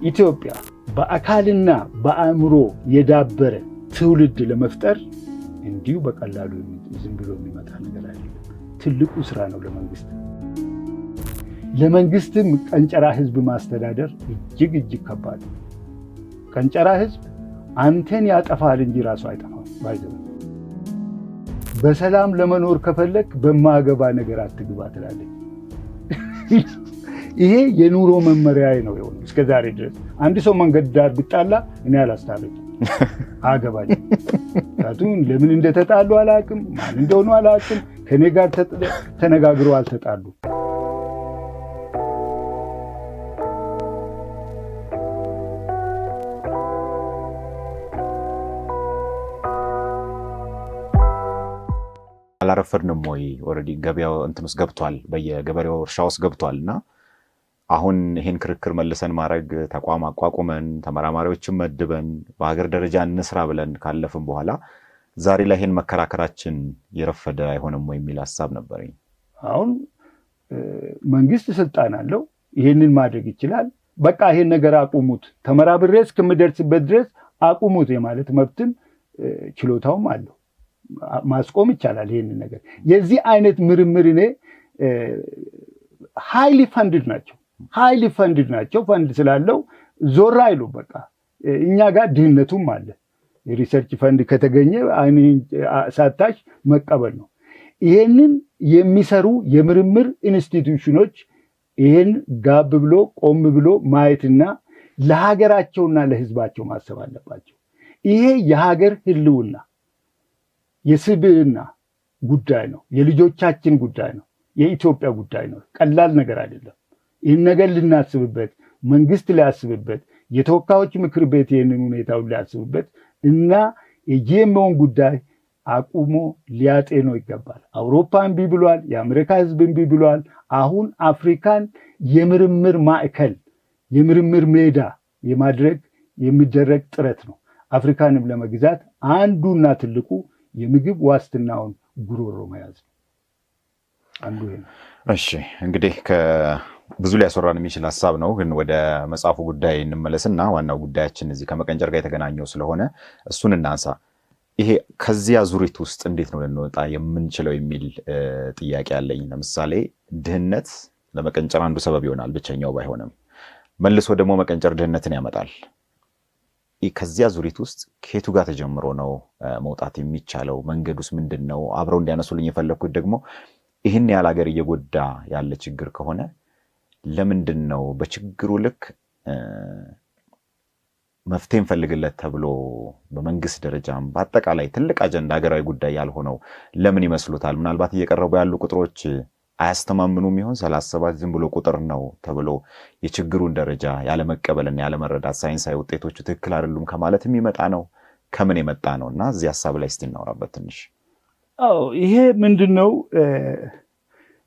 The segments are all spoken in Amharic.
ኢትዮጵያ በአካልና በአእምሮ የዳበረ ትውልድ ለመፍጠር እንዲሁ በቀላሉ ዝም ብሎ የሚመጣ ነገር አይደለም። ትልቁ ስራ ነው ለመንግስትም ቀንጨራ ህዝብ ማስተዳደር እጅግ ከባድ ነው። ቀንጨራ ህዝብ አንተን ያጠፋል እንጂ ራሱ አይጠፋም። ባይዘው በሰላም ለመኖር ከፈለክ በማገባ ነገር አትግባ ትላለች። ይሄ የኑሮ መመሪያዬ ነው የሆነው እስከዛሬ ድረስ። አንድ ሰው መንገድ ዳር ቢጣላ እኔ አላስታርቅም፣ አገባኝ። ታቱን ለምን እንደተጣሉ አላውቅም፣ ማን እንደሆኑ አላውቅም። ከኔ ጋር ተነጋግረው አልተጣሉ። አላረፈድንም ወይ? ኦሬዲ ገበያው እንትምስ ገብቷል፣ በየገበሬው እርሻ ውስጥ ገብቷልና አሁን ይሄን ክርክር መልሰን ማድረግ ተቋም አቋቁመን ተመራማሪዎችን መድበን በሀገር ደረጃ እንስራ ብለን ካለፍን በኋላ ዛሬ ላይ ይሄን መከራከራችን የረፈደ አይሆንም ወይ የሚል ሐሳብ ነበርኝ። አሁን መንግስት ስልጣን አለው፣ ይሄንን ማድረግ ይችላል። በቃ ይሄን ነገር አቁሙት፣ ተመራብሬ እስከምደርስበት ድረስ አቁሙት የማለት መብትም ችሎታውም አለው። ማስቆም ይቻላል ይሄንን ነገር። የዚህ አይነት ምርምር እኔ ሃይሊ ፈንድድ ናቸው። ፈንድ ስላለው ዞር አይሉ። በቃ እኛ ጋር ድህነቱም አለ። የሪሰርች ፈንድ ከተገኘ ሳታሽ መቀበል ነው። ይሄንን የሚሰሩ የምርምር ኢንስቲትዩሽኖች ይሄን ጋብ ብሎ ቆም ብሎ ማየትና ለሀገራቸውና ለህዝባቸው ማሰብ አለባቸው። ይሄ የሀገር ህልውና የስብዕና ጉዳይ ነው። የልጆቻችን ጉዳይ ነው። የኢትዮጵያ ጉዳይ ነው። ቀላል ነገር አይደለም። ይህን ነገር ልናስብበት፣ መንግስት ሊያስብበት፣ የተወካዮች ምክር ቤት ይህንን ሁኔታውን ሊያስብበት እና የጂኤምኦን ጉዳይ አቁሞ ሊያጤነው ይገባል። አውሮፓ እምቢ ብሏል። የአሜሪካ ህዝብ እምቢ ብሏል። አሁን አፍሪካን የምርምር ማዕከል፣ የምርምር ሜዳ የማድረግ የሚደረግ ጥረት ነው። አፍሪካንም ለመግዛት አንዱና ትልቁ የምግብ ዋስትናውን ጉሮሮ መያዝ ነው። አንዱ ይሄ ነው። እሺ እንግዲህ ብዙ ሊያስወራን የሚችል ሐሳብ ነው፣ ግን ወደ መጽሐፉ ጉዳይ እንመለስና ዋናው ጉዳያችን እዚህ ከመቀንጨር ጋር የተገናኘው ስለሆነ እሱን እናንሳ። ይሄ ከዚያ ዙሪት ውስጥ እንዴት ነው ልንወጣ የምንችለው የሚል ጥያቄ አለኝ። ለምሳሌ ድህነት ለመቀንጨር አንዱ ሰበብ ይሆናል፣ ብቸኛው ባይሆንም መልሶ ደግሞ መቀንጨር ድህነትን ያመጣል። ከዚያ ዙሪት ውስጥ ከየቱ ጋር ተጀምሮ ነው መውጣት የሚቻለው? መንገዱስ ምንድነው? አብረው እንዲያነሱልኝ የፈለኩት ደግሞ ይህን ያህል ሀገር እየጎዳ ያለ ችግር ከሆነ ለምንድን ነው በችግሩ ልክ መፍትሄ እንፈልግለት ተብሎ በመንግስት ደረጃም በአጠቃላይ ትልቅ አጀንዳ ሀገራዊ ጉዳይ ያልሆነው ለምን ይመስሉታል? ምናልባት እየቀረቡ ያሉ ቁጥሮች አያስተማምኑም ይሆን? 37 ዝም ብሎ ቁጥር ነው ተብሎ የችግሩን ደረጃ ያለመቀበልና ያለመረዳት፣ ሳይንሳዊ ውጤቶቹ ትክክል አይደሉም ከማለት የሚመጣ ነው? ከምን የመጣ ነው? እና እዚህ ሐሳብ ላይ እስቲ እናወራበት ትንሽ። ይሄ ምንድነው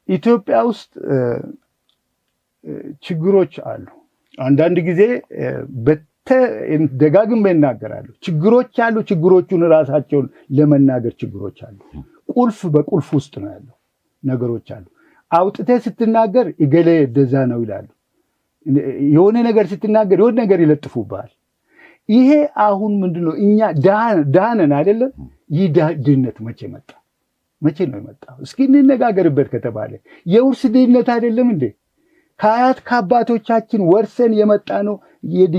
ኢትዮጵያ ውስጥ ችግሮች አሉ። አንዳንድ ጊዜ ደጋግሜ እናገራለሁ። ችግሮች አሉ። ችግሮቹን ራሳቸውን ለመናገር ችግሮች አሉ። ቁልፍ በቁልፍ ውስጥ ነው ያለው ነገሮች አሉ። አውጥተህ ስትናገር እገሌ እንደዛ ነው ይላሉ። የሆነ ነገር ስትናገር የሆነ ነገር ይለጥፉብሃል። ይሄ አሁን ምንድነው እኛ ዳነን አይደለም? ይህ ድህነት መቼ መጣ? መቼ ነው የመጣው? እስኪ እንነጋገርበት ከተባለ የውርስ ድህነት አይደለም እንዴ? ከአያት ከአባቶቻችን ወርሰን የመጣ ነው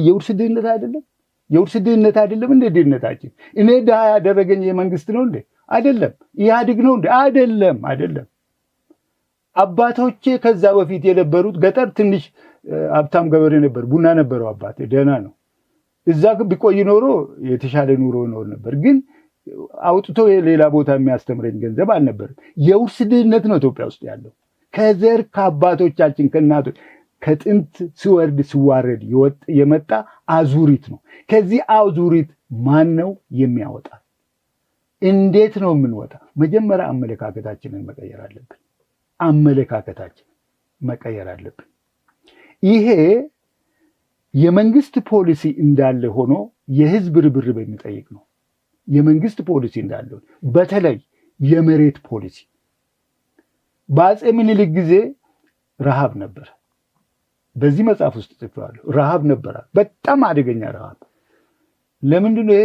የውርስ ድህነት አይደለም? የውርስ ድህነት አይደለም እንዴ ድህነታችን? እኔ ድሃ ያደረገኝ የመንግስት ነው እንዴ? አይደለም። ኢህአዴግ ነው እንዴ? አይደለም። አባቶቼ ከዛ በፊት የነበሩት ገጠር ትንሽ ሀብታም ገበሬ ነበር። ቡና ነበረው አባቴ፣ ደህና ነው። እዛ ቢቆይ ኖሮ የተሻለ ኑሮ ይኖር ነበር። ግን አውጥቶ ሌላ ቦታ የሚያስተምረኝ ገንዘብ አልነበርም። የውርስ ድህነት ነው ኢትዮጵያ ውስጥ ያለው። ከዘር ከአባቶቻችን ከእናቶች ከጥንት ሲወርድ ሲዋረድ የመጣ አዙሪት ነው። ከዚህ አዙሪት ማን ነው የሚያወጣ? እንዴት ነው የምንወጣ? መጀመሪያ አመለካከታችንን መቀየር አለብን። ይሄ የመንግስት ፖሊሲ እንዳለ ሆኖ የህዝብ ርብርብ የሚጠይቅ ነው። የመንግስት ፖሊሲ እንዳለ በተለይ የመሬት ፖሊሲ። በአፄ ምኒልክ ጊዜ ረሃብ ነበር። በዚህ መጽሐፍ ውስጥ ጽፌዋለሁ። ረሃብ ነበረ፣ በጣም አደገኛ ረሃብ። ለምንድነው ይሄ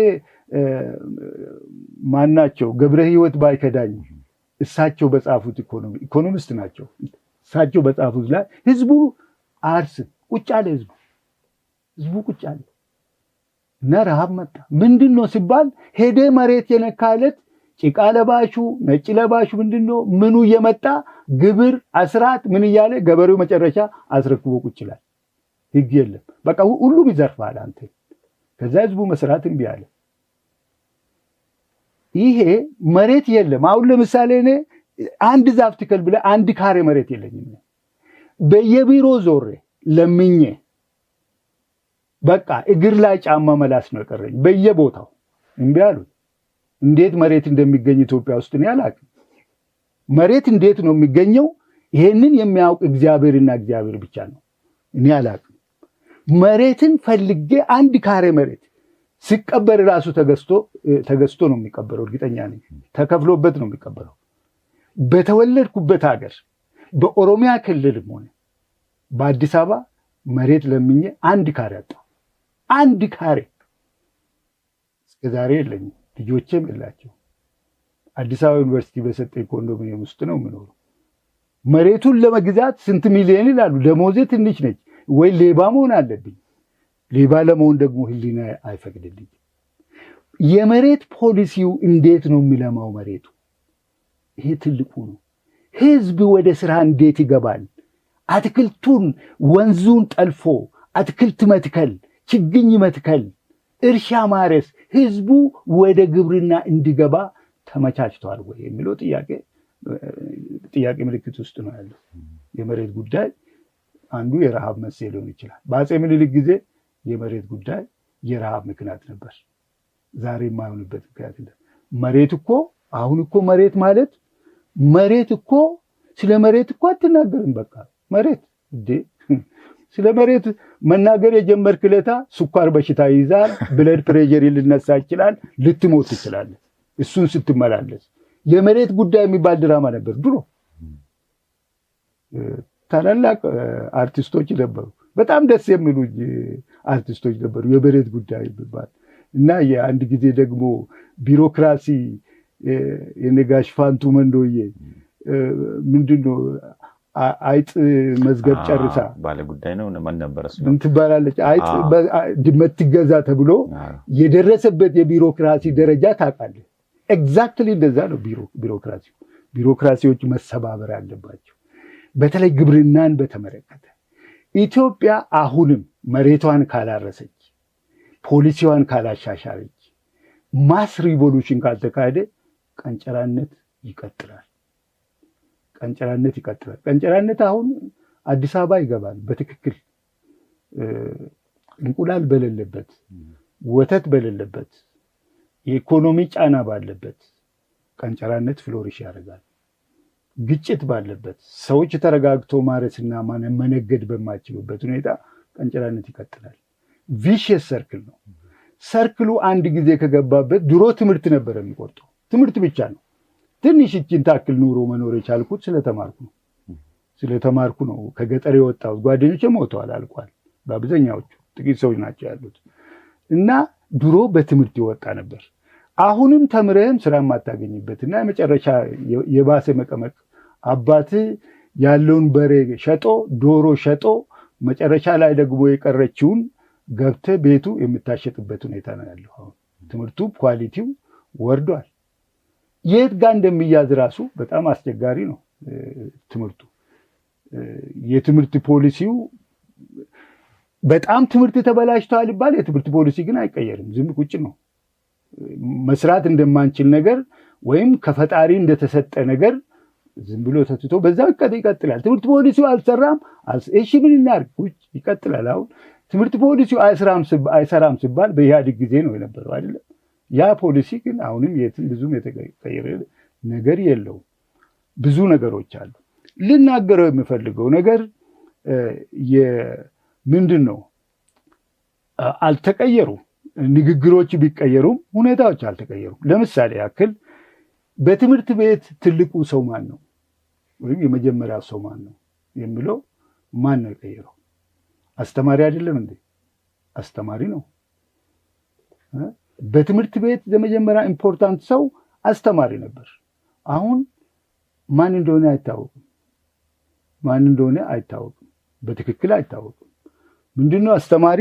ማናቸው ገብረ ሕይወት ባይከዳኝ እሳቸው በጻፉት ኢኮኖሚስት ናቸው። እሳቸው በጻፉት ላይ ህዝቡ አርስም ቁጭ አለ፣ ህዝቡ ቁጭ አለ እና ረሃብ መጣ። ምንድነው ሲባል ሄደ መሬት የነካለት ጭቃ ለባሹ ነጭ ለባሹ ምንድነው ምኑ እየመጣ ግብር አስራት ምን እያለ ገበሬው መጨረሻ አስረክቦ ቁጭ ይላል። ህግ የለም፣ በቃ ሁሉም ይዘርፋል አንተ። ከዛ ህዝቡ መስራት እምቢ አለ። ይሄ መሬት የለም። አሁን ለምሳሌ እኔ አንድ ዛፍ ትከል ብለህ አንድ ካሬ መሬት የለኝም። በየቢሮ ዞሬ ለምኜ በቃ እግር ላይ ጫማ መላስ ነው የቀረኝ በየቦታው። እምቢ አሉኝ። እንዴት መሬት እንደሚገኝ ኢትዮጵያ ውስጥ እኔ አላውቅም። መሬት እንዴት ነው የሚገኘው? ይሄንን የሚያውቅ እግዚአብሔርና እግዚአብሔር ብቻ ነው። እኔ አላውቅም። መሬትን ፈልጌ አንድ ካሬ መሬት ሲቀበር ራሱ ተገዝቶ ነው የሚቀበረው። እርግጠኛ ነኝ ተከፍሎበት ነው የሚቀበረው። በተወለድኩበት ሀገር በኦሮሚያ ክልልም ሆነ በአዲስ አበባ መሬት ለምኜ አንድ ካሬ አጣሁ። አንድ ካሬ እስከዛሬ የለኝም፣ ልጆቼም የላቸው። አዲስ አበባ ዩኒቨርሲቲ በሰጠኝ ኮንዶሚኒየም ውስጥ ነው የምኖረው። መሬቱን ለመግዛት ስንት ሚሊዮን ይላሉ። ደሞዜ ትንሽ ነች። ወይ ሌባ መሆን አለብኝ። ሌባ ለመሆን ደግሞ ህሊና አይፈቅድልኝ። የመሬት ፖሊሲው እንዴት ነው የሚለማው መሬቱ? ይሄ ትልቁ ነው። ህዝብ ወደ ስራ እንዴት ይገባል? አትክልቱን ወንዙን ጠልፎ አትክልት መትከል፣ ችግኝ መትከል፣ እርሻ ማረስ፣ ህዝቡ ወደ ግብርና እንዲገባ ተመቻችቷል ወይ የሚለው ጥያቄ ምልክት ውስጥ ነው ያለው። የመሬት ጉዳይ አንዱ የረሃብ መንስኤ ሊሆን ይችላል። በአፄ ምኒልክ ጊዜ የመሬት ጉዳይ የረሃብ ምክንያት ነበር። ዛሬ የማይሆንበት ምክንያት የለም። መሬት እኮ አሁን እኮ መሬት እኮ ስለ መሬት እኮ አትናገርም። በቃ መሬት እንዴ ስለ መሬት መናገር የጀመርክ ዕለት ስኳር በሽታ ይይዛል፣ ብለድ ፕሬሸር ሊነሳ ይችላል፣ ልትሞት ትችላለህ። እሱን ስትመላለስ የመሬት ጉዳይ የሚባል ድራማ ነበር ድሮ። ታላላቅ አርቲስቶች ነበሩ፣ በጣም ደስ የሚሉ አርቲስቶች ነበሩ። የመሬት ጉዳይ የሚባል እና የአንድ ጊዜ ደግሞ ቢሮክራሲ የነጋሽ ፋንቱ መንዶዬ ምንድነው አይጥ መዝገብ ጨርሳ ባለ ጉዳይ ነው ማን ነበር እሱ ምን ትባላለች? አይጥ ድመት ትገዛ ተብሎ የደረሰበት የቢሮክራሲ ደረጃ ታውቃለህ? ኤግዛክትሊ እንደዛ ነው ቢሮክራሲዎች መሰባበር አለባቸው። በተለይ ግብርናን በተመለከተ ኢትዮጵያ አሁንም መሬቷን ካላረሰች፣ ፖሊሲዋን ካላሻሻለች፣ ማስ ሪቮሉሽን ካልተካሄደ ቀንጨራነት ይቀጥላል። ቀንጨራነት አሁን አዲስ አበባ ይገባል። በትክክል እንቁላል በሌለበት፣ ወተት በሌለበት፣ የኢኮኖሚ ጫና ባለበት ቀንጨራነት ፍሎሪሽ ያደርጋል። ግጭት ባለበት፣ ሰዎች ተረጋግቶ ማረስና መነገድ በማይችሉበት ሁኔታ ቀንጨራነት ይቀጥላል። ቪሽየስ ሰርክል ነው። ሰርክሉ አንድ ጊዜ ከገባበት ድሮ ትምህርት ነበር የሚቆርጠው። ትምህርት ብቻ ነው። ትንሽ እችን ታክል ኑሮ መኖር የቻልኩት ስለተማርኩ ነው። ከገጠር የወጣሁት ጓደኞቼ ሞተዋል፣ አልቋል። በአብዛኛዎቹ ጥቂት ሰዎች ናቸው ያሉት እና ድሮ በትምህርት ይወጣ ነበር። አሁንም ተምረህም ስራ የማታገኝበት እና የመጨረሻ የባሰ መቀመቅ አባት ያለውን በሬ ሸጦ ዶሮ ሸጦ መጨረሻ ላይ ደግሞ የቀረችውን ገብተ ቤቱ የምታሸጥበት ሁኔታ ነው ያለው። አሁን ትምህርቱ ኳሊቲው ወርዷል። የት ጋር እንደሚያዝ ራሱ በጣም አስቸጋሪ ነው ትምህርቱ። የትምህርት ፖሊሲው በጣም ትምህርት ተበላሽቷል ይባል፣ የትምህርት ፖሊሲ ግን አይቀየርም። ዝም ቁጭ ነው። መስራት እንደማንችል ነገር ወይም ከፈጣሪ እንደተሰጠ ነገር ዝም ብሎ ተትቶ በዛው ይቀጥላል። ትምህርት ፖሊሲው አልሰራም፣ እሺ ምን እናድርግ? ይቀጥላል። አሁን ትምህርት ፖሊሲው አይሰራም ሲባል በኢህአዴግ ጊዜ ነው የነበረው አይደለም? ያ ፖሊሲ ግን አሁንም የትም ብዙም የተቀየረ ነገር የለውም። ብዙ ነገሮች አሉ። ልናገረው የምፈልገው ነገር ምንድን ነው? አልተቀየሩም። ንግግሮች ቢቀየሩም ሁኔታዎች አልተቀየሩም። ለምሳሌ ያክል በትምህርት ቤት ትልቁ ሰው ማን ነው ወይም የመጀመሪያው ሰው ማን ነው የሚለው ማን ነው የቀየረው? አስተማሪ አይደለም እንዴ? አስተማሪ ነው። በትምህርት ቤት ለመጀመሪያ ኢምፖርታንት ሰው አስተማሪ ነበር። አሁን ማን እንደሆነ አይታወቅም። በትክክል አይታወቅም። ምንድነው አስተማሪ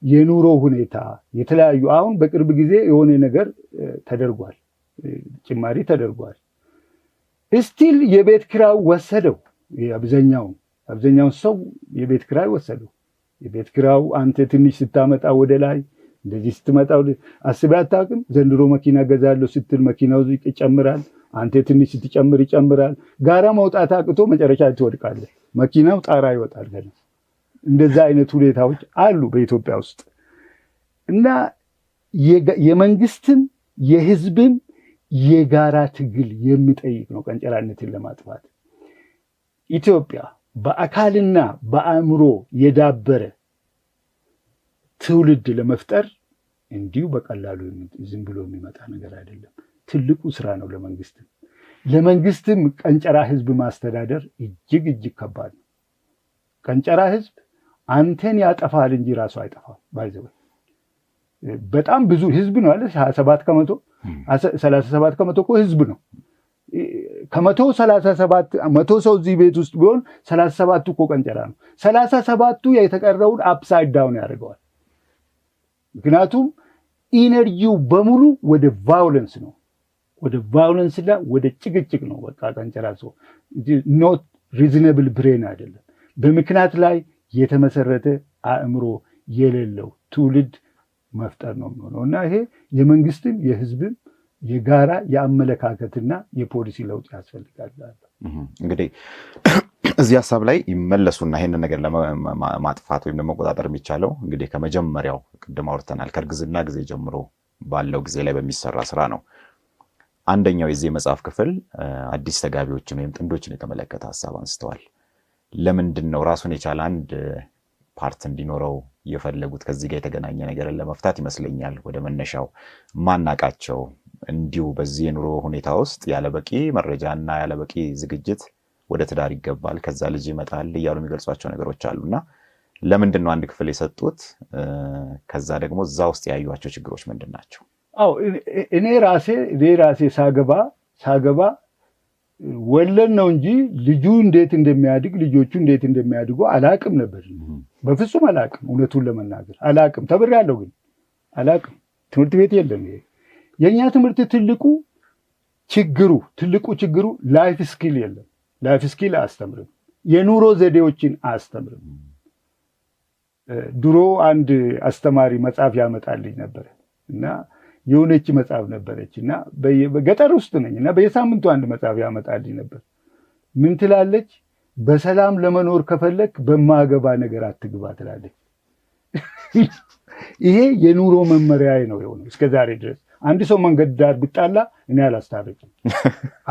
የኑሮ ሁኔታ የተለያዩ አሁን በቅርብ ጊዜ የሆነ ነገር ተደርጓል፣ ጭማሪ ተደርጓል። እስቲል የቤት ኪራይ ወሰደው። አብዛኛው ሰው የቤት ኪራይ ወሰደው። የቤት ኪራዩ አንተ ትንሽ ስታመጣ ወደ ላይ እንደዚህ ስትመጣ አስበህ አታውቅም? ዘንድሮ መኪና ገዛለሁ ስትል መኪናው ይጨምራል። አንተ ትንሽ ስትጨምር ይጨምራል። ጋራ መውጣት አቅቶ መጨረሻ ትወድቃለህ። መኪናው ጣራ ይወጣል። ገና እንደዛ አይነት ሁኔታዎች አሉ በኢትዮጵያ ውስጥ እና የመንግስትም የህዝብም የጋራ ትግል የሚጠይቅ ነው ቀንጨራነትን ለማጥፋት። ኢትዮጵያ በአካልና በአእምሮ የዳበረ ትውልድ ለመፍጠር እንዲሁ በቀላሉ ዝም ብሎ የሚመጣ ነገር አይደለም። ትልቁ ስራ ነው ለመንግስትም ቀንጨራ ህዝብ ማስተዳደር እጅግ ከባድ ነው። ቀንጨራ ህዝብ አንተን ያጠፋል እንጂ ራሱ አይጠፋም። ባይዘው በጣም ብዙ ህዝብ ነው አለ 37 ከመቶ እኮ ህዝብ ነው። ከመቶ 37 መቶ ሰው እዚህ ቤት ውስጥ ቢሆን 37ቱ እኮ ቀንጨራ ነው። 37ቱ የተቀረውን አፕሳይድ ዳውን ያደርገዋል። ምክንያቱም ኢነርጂው በሙሉ ወደ ቫዮለንስ ነው፣ እና ወደ ጭቅጭቅ ነው። በቃ ቀንጨራ ሰው ኖት ሪዝነብል ብሬን አይደለም። በምክንያት ላይ የተመሰረተ አእምሮ የሌለው ትውልድ መፍጠር ነው የሚሆነው እና ይሄ የመንግስትም የህዝብም የጋራ የአመለካከትና የፖሊሲ ለውጥ ያስፈልጋል። እንግዲህ እዚህ ሀሳብ ላይ ይመለሱና ይሄንን ነገር ለማጥፋት ወይም ለመቆጣጠር የሚቻለው እንግዲህ ከመጀመሪያው ቅድም አውርተናል ከእርግዝና ጊዜ ጀምሮ ባለው ጊዜ ላይ በሚሰራ ስራ ነው። አንደኛው የዚህ መጽሐፍ ክፍል አዲስ ተጋቢዎችን ወይም ጥንዶችን የተመለከተ ሀሳብ አንስተዋል። ለምንድን ነው ራሱን የቻለ አንድ ፓርት እንዲኖረው የፈለጉት? ከዚህ ጋር የተገናኘ ነገርን ለመፍታት ይመስለኛል። ወደ መነሻው ማናቃቸው እንዲሁ በዚህ የኑሮ ሁኔታ ውስጥ ያለበቂ መረጃና ያለበቂ ዝግጅት ወደ ትዳር ይገባል፣ ከዛ ልጅ ይመጣል እያሉ የሚገልጿቸው ነገሮች አሉና ለምንድን ነው አንድ ክፍል የሰጡት? ከዛ ደግሞ እዛ ውስጥ ያዩዋቸው ችግሮች ምንድን ናቸው? እኔ ራሴ ሳገባ ወለን ነው እንጂ ልጁ እንዴት እንደሚያድግ ልጆቹ እንዴት እንደሚያድጉ አላቅም ነበር። በፍጹም አላቅም። እውነቱን ለመናገር አላቅም። ተብሬያለሁ ግን አላቅም። ትምህርት ቤት የለም። ይሄ የኛ ትምህርት ትልቁ ችግሩ ላይፍ ስኪል የለም። ላይፍ ስኪል አያስተምርም። የኑሮ ዘዴዎችን አያስተምርም። ድሮ አንድ አስተማሪ መጽሐፍ ያመጣልኝ ነበር እና የሆነች መጽሐፍ ነበረች እና በገጠር ውስጥ ነኝ እና በየሳምንቱ አንድ መጽሐፍ ያመጣልኝ ነበር። ምን ትላለች? በሰላም ለመኖር ከፈለክ በማገባ ነገር አትግባ ትላለች። ይሄ የኑሮ መመሪያዬ ነው የሆነው እስከ ዛሬ ድረስ። አንድ ሰው መንገድ ዳር ብጣላ እኔ አላስታርቅም፣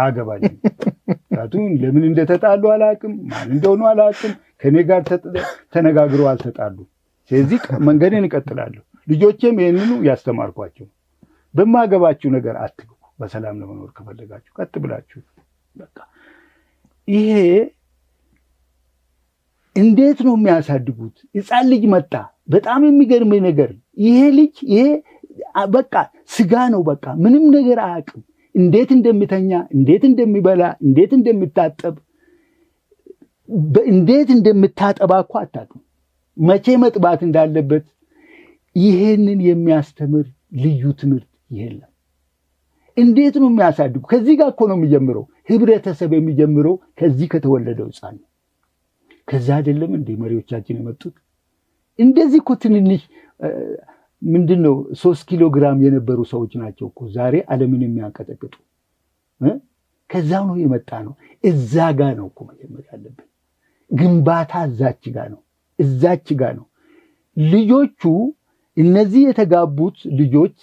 አገባኝም። ምክንያቱም ለምን እንደተጣሉ አላቅም፣ ማን እንደሆኑ አላቅም። ከኔ ጋር ተነጋግረው አልተጣሉ። ስለዚህ መንገዴን እቀጥላለሁ። ልጆቼም ይህንኑ ያስተማርኳቸው በማገባችሁ ነገር አትግቡ፣ በሰላም ለመኖር ከፈለጋችሁ ቀጥ ብላችሁ በቃ። ይሄ እንዴት ነው የሚያሳድጉት? ሕፃን ልጅ መጣ። በጣም የሚገርመኝ ነገር ይሄ ልጅ በቃ ስጋ ነው። በቃ ምንም ነገር አያውቅም። እንዴት እንደሚተኛ፣ እንዴት እንደሚበላ፣ እንዴት እንደሚታጠብ፣ እንዴት እንደምታጠባ እኮ አታውቅም። መቼ መጥባት እንዳለበት ይሄንን የሚያስተምር ልዩ ትምህርት የለም። እንዴት ነው የሚያሳድጉ? ከዚህ ጋር እኮ ነው የሚጀምረው። ህብረተሰብ የሚጀምረው ከዚህ ከተወለደው ሕፃን ነው። ከዛ አይደለም እንዴ መሪዎቻችን የመጡት? እንደዚህ እኮ ትንንሽ ምንድነው 3 ኪሎ ግራም የነበሩ ሰዎች ናቸው እኮ ዛሬ ዓለምን የሚያንቀጠቅጡ። ከዛው ነው የመጣ ነው። እዛ ጋር ነው እኮ መጀመር ያለብን። ግንባታ እዛች ጋር ነው። ልጆቹ እነዚህ የተጋቡት ልጆች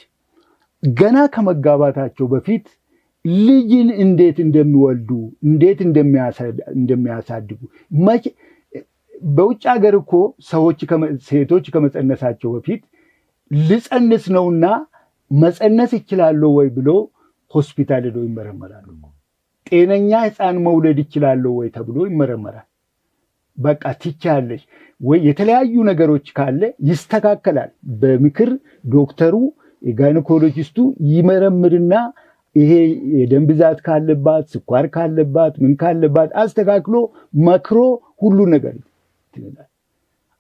ገና ከመጋባታቸው በፊት ልጅን እንዴት እንደሚወልዱ እንዴት እንደሚያሳድጉ በውጭ ሀገር እኮ ሴቶች ከመጸነሳቸው በፊት ልጸንስ ነውና መጸነስ ይችላለሁ ወይ ብሎ ሆስፒታል ሄደው ይመረመራሉ። ጤነኛ ሕፃን መውለድ ይችላለሁ ወይ ተብሎ ይመረመራል። በቃ ትቻለሽ ወይ የተለያዩ ነገሮች ካለ ይስተካከላል። በምክር ዶክተሩ የጋይኖኮሎጂስቱ ይመረምርና ይሄ የደም ብዛት ካለባት ስኳር ካለባት ምን ካለባት አስተካክሎ መክሮ ሁሉ ነገር ይላል።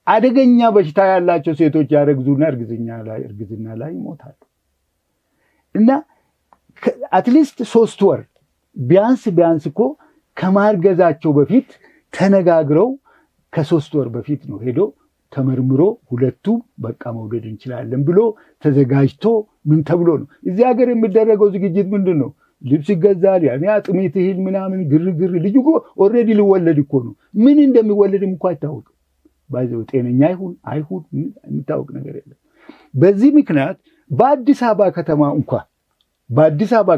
አደገኛ በሽታ ያላቸው ሴቶች ያረግዙና እርግዝና ላይ ይሞታሉ። እና አትሊስት 3 ወር ቢያንስ እኮ ከማርገዛቸው በፊት ተነጋግረው ከ3 ወር በፊት ነው ሄዶ ተመርምሮ ሁለቱም በቃ መውለድ እንችላለን ብሎ ተዘጋጅቶ ምን ተብሎ ነው። እዚህ ሀገር የሚደረገው ዝግጅት ምንድን ነው? ልብስ ይገዛል፣ ያኔ አጥሚት እህል ምናምን ግርግር። ልጁ እኮ ኦልሬዲ ሊወለድ እኮ ነው። ምን እንደሚወለድም እኮ አይታወቅም። ባይዘው ጤነኛ ይሁን አይሁን የሚታወቅ ነገር የለም። በዚህ ምክንያት በአዲስ አበባ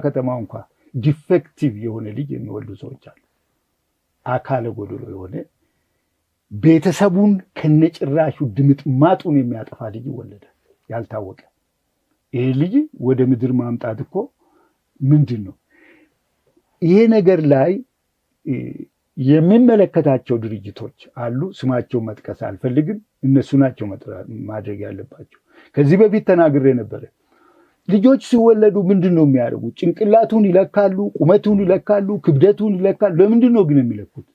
ከተማ እንኳ ዲፌክቲቭ የሆነ ልጅ የሚወልዱ ሰዎች አሉ። አካለ ጎደሎ የሆነ ቤተሰቡን ከነጭራሹ ድምጥ ማጡን የሚያጠፋ ልጅ ይወለዳል። ያልታወቀ ይሄ ልጅ ወደ ምድር ማምጣት እኮ ምንድን ነው? ይሄ ነገር ላይ የሚመለከታቸው ድርጅቶች አሉ። ስማቸውን መጥቀስ አልፈልግም። እነሱ ናቸው ማድረግ ያለባቸው። ከዚህ በፊት ተናግሬ ነበረ። ልጆች ሲወለዱ ምንድን ነው የሚያደርጉት? ጭንቅላቱን ይለካሉ፣ ቁመቱን ይለካሉ፣ ክብደቱን ይለካሉ። ለምንድን ነው ግን የሚለኩት?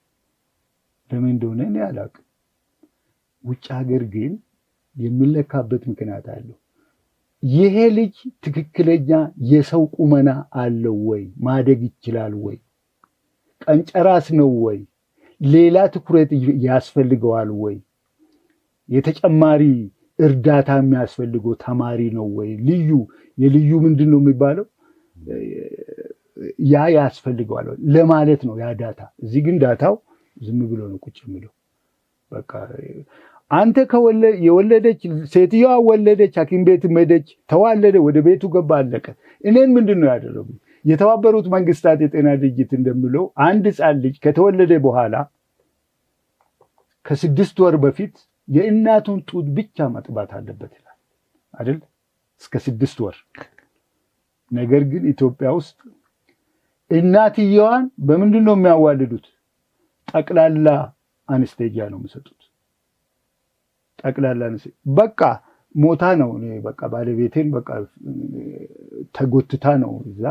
ለምን እንደሆነ እኔ አላውቅም። ውጭ ሀገር ግን የሚለካበት ምክንያት አለው። ይሄ ልጅ ትክክለኛ የሰው ቁመና አለው ወይ? ማደግ ይችላል ወይ? ቀንጨራስ ነው ወይ? ሌላ ትኩረት ያስፈልገዋል ወይ? የተጨማሪ እርዳታ የሚያስፈልገው ተማሪ ነው ወይ? የልዩ ምንድን ነው የሚባለው? ያ ያስፈልገዋል ለማለት ነው ያ ዳታ። እዚህ ግን ዳታው ዝም ብሎ ነው ቁጭ የሚለው። በቃ አንተ የወለደች ሴትዮዋ ወለደች፣ ሐኪም ቤት ሄደች፣ ተዋለደ፣ ወደ ቤቱ ገባ፣ አለቀ። እኔን ምንድን ነው ያደረጉ? የተባበሩት መንግስታት የጤና ድርጅት እንደሚለው አንድ ሕፃን ልጅ ከተወለደ በኋላ ከ6 ወር በፊት የእናቱን ጡት ብቻ መጥባት አለበት ይላል አይደል? እስከ 6 ወር። ነገር ግን ኢትዮጵያ ውስጥ እናትየዋን በምንድን ነው የሚያዋልዱት? ጠቅላላ አንስቴጂያ ነው የሚሰጡት። ጠቅላላ በቃ ሞታ ነው። በቃ ባለቤቴን በቃ ተጎትታ ነው እዛ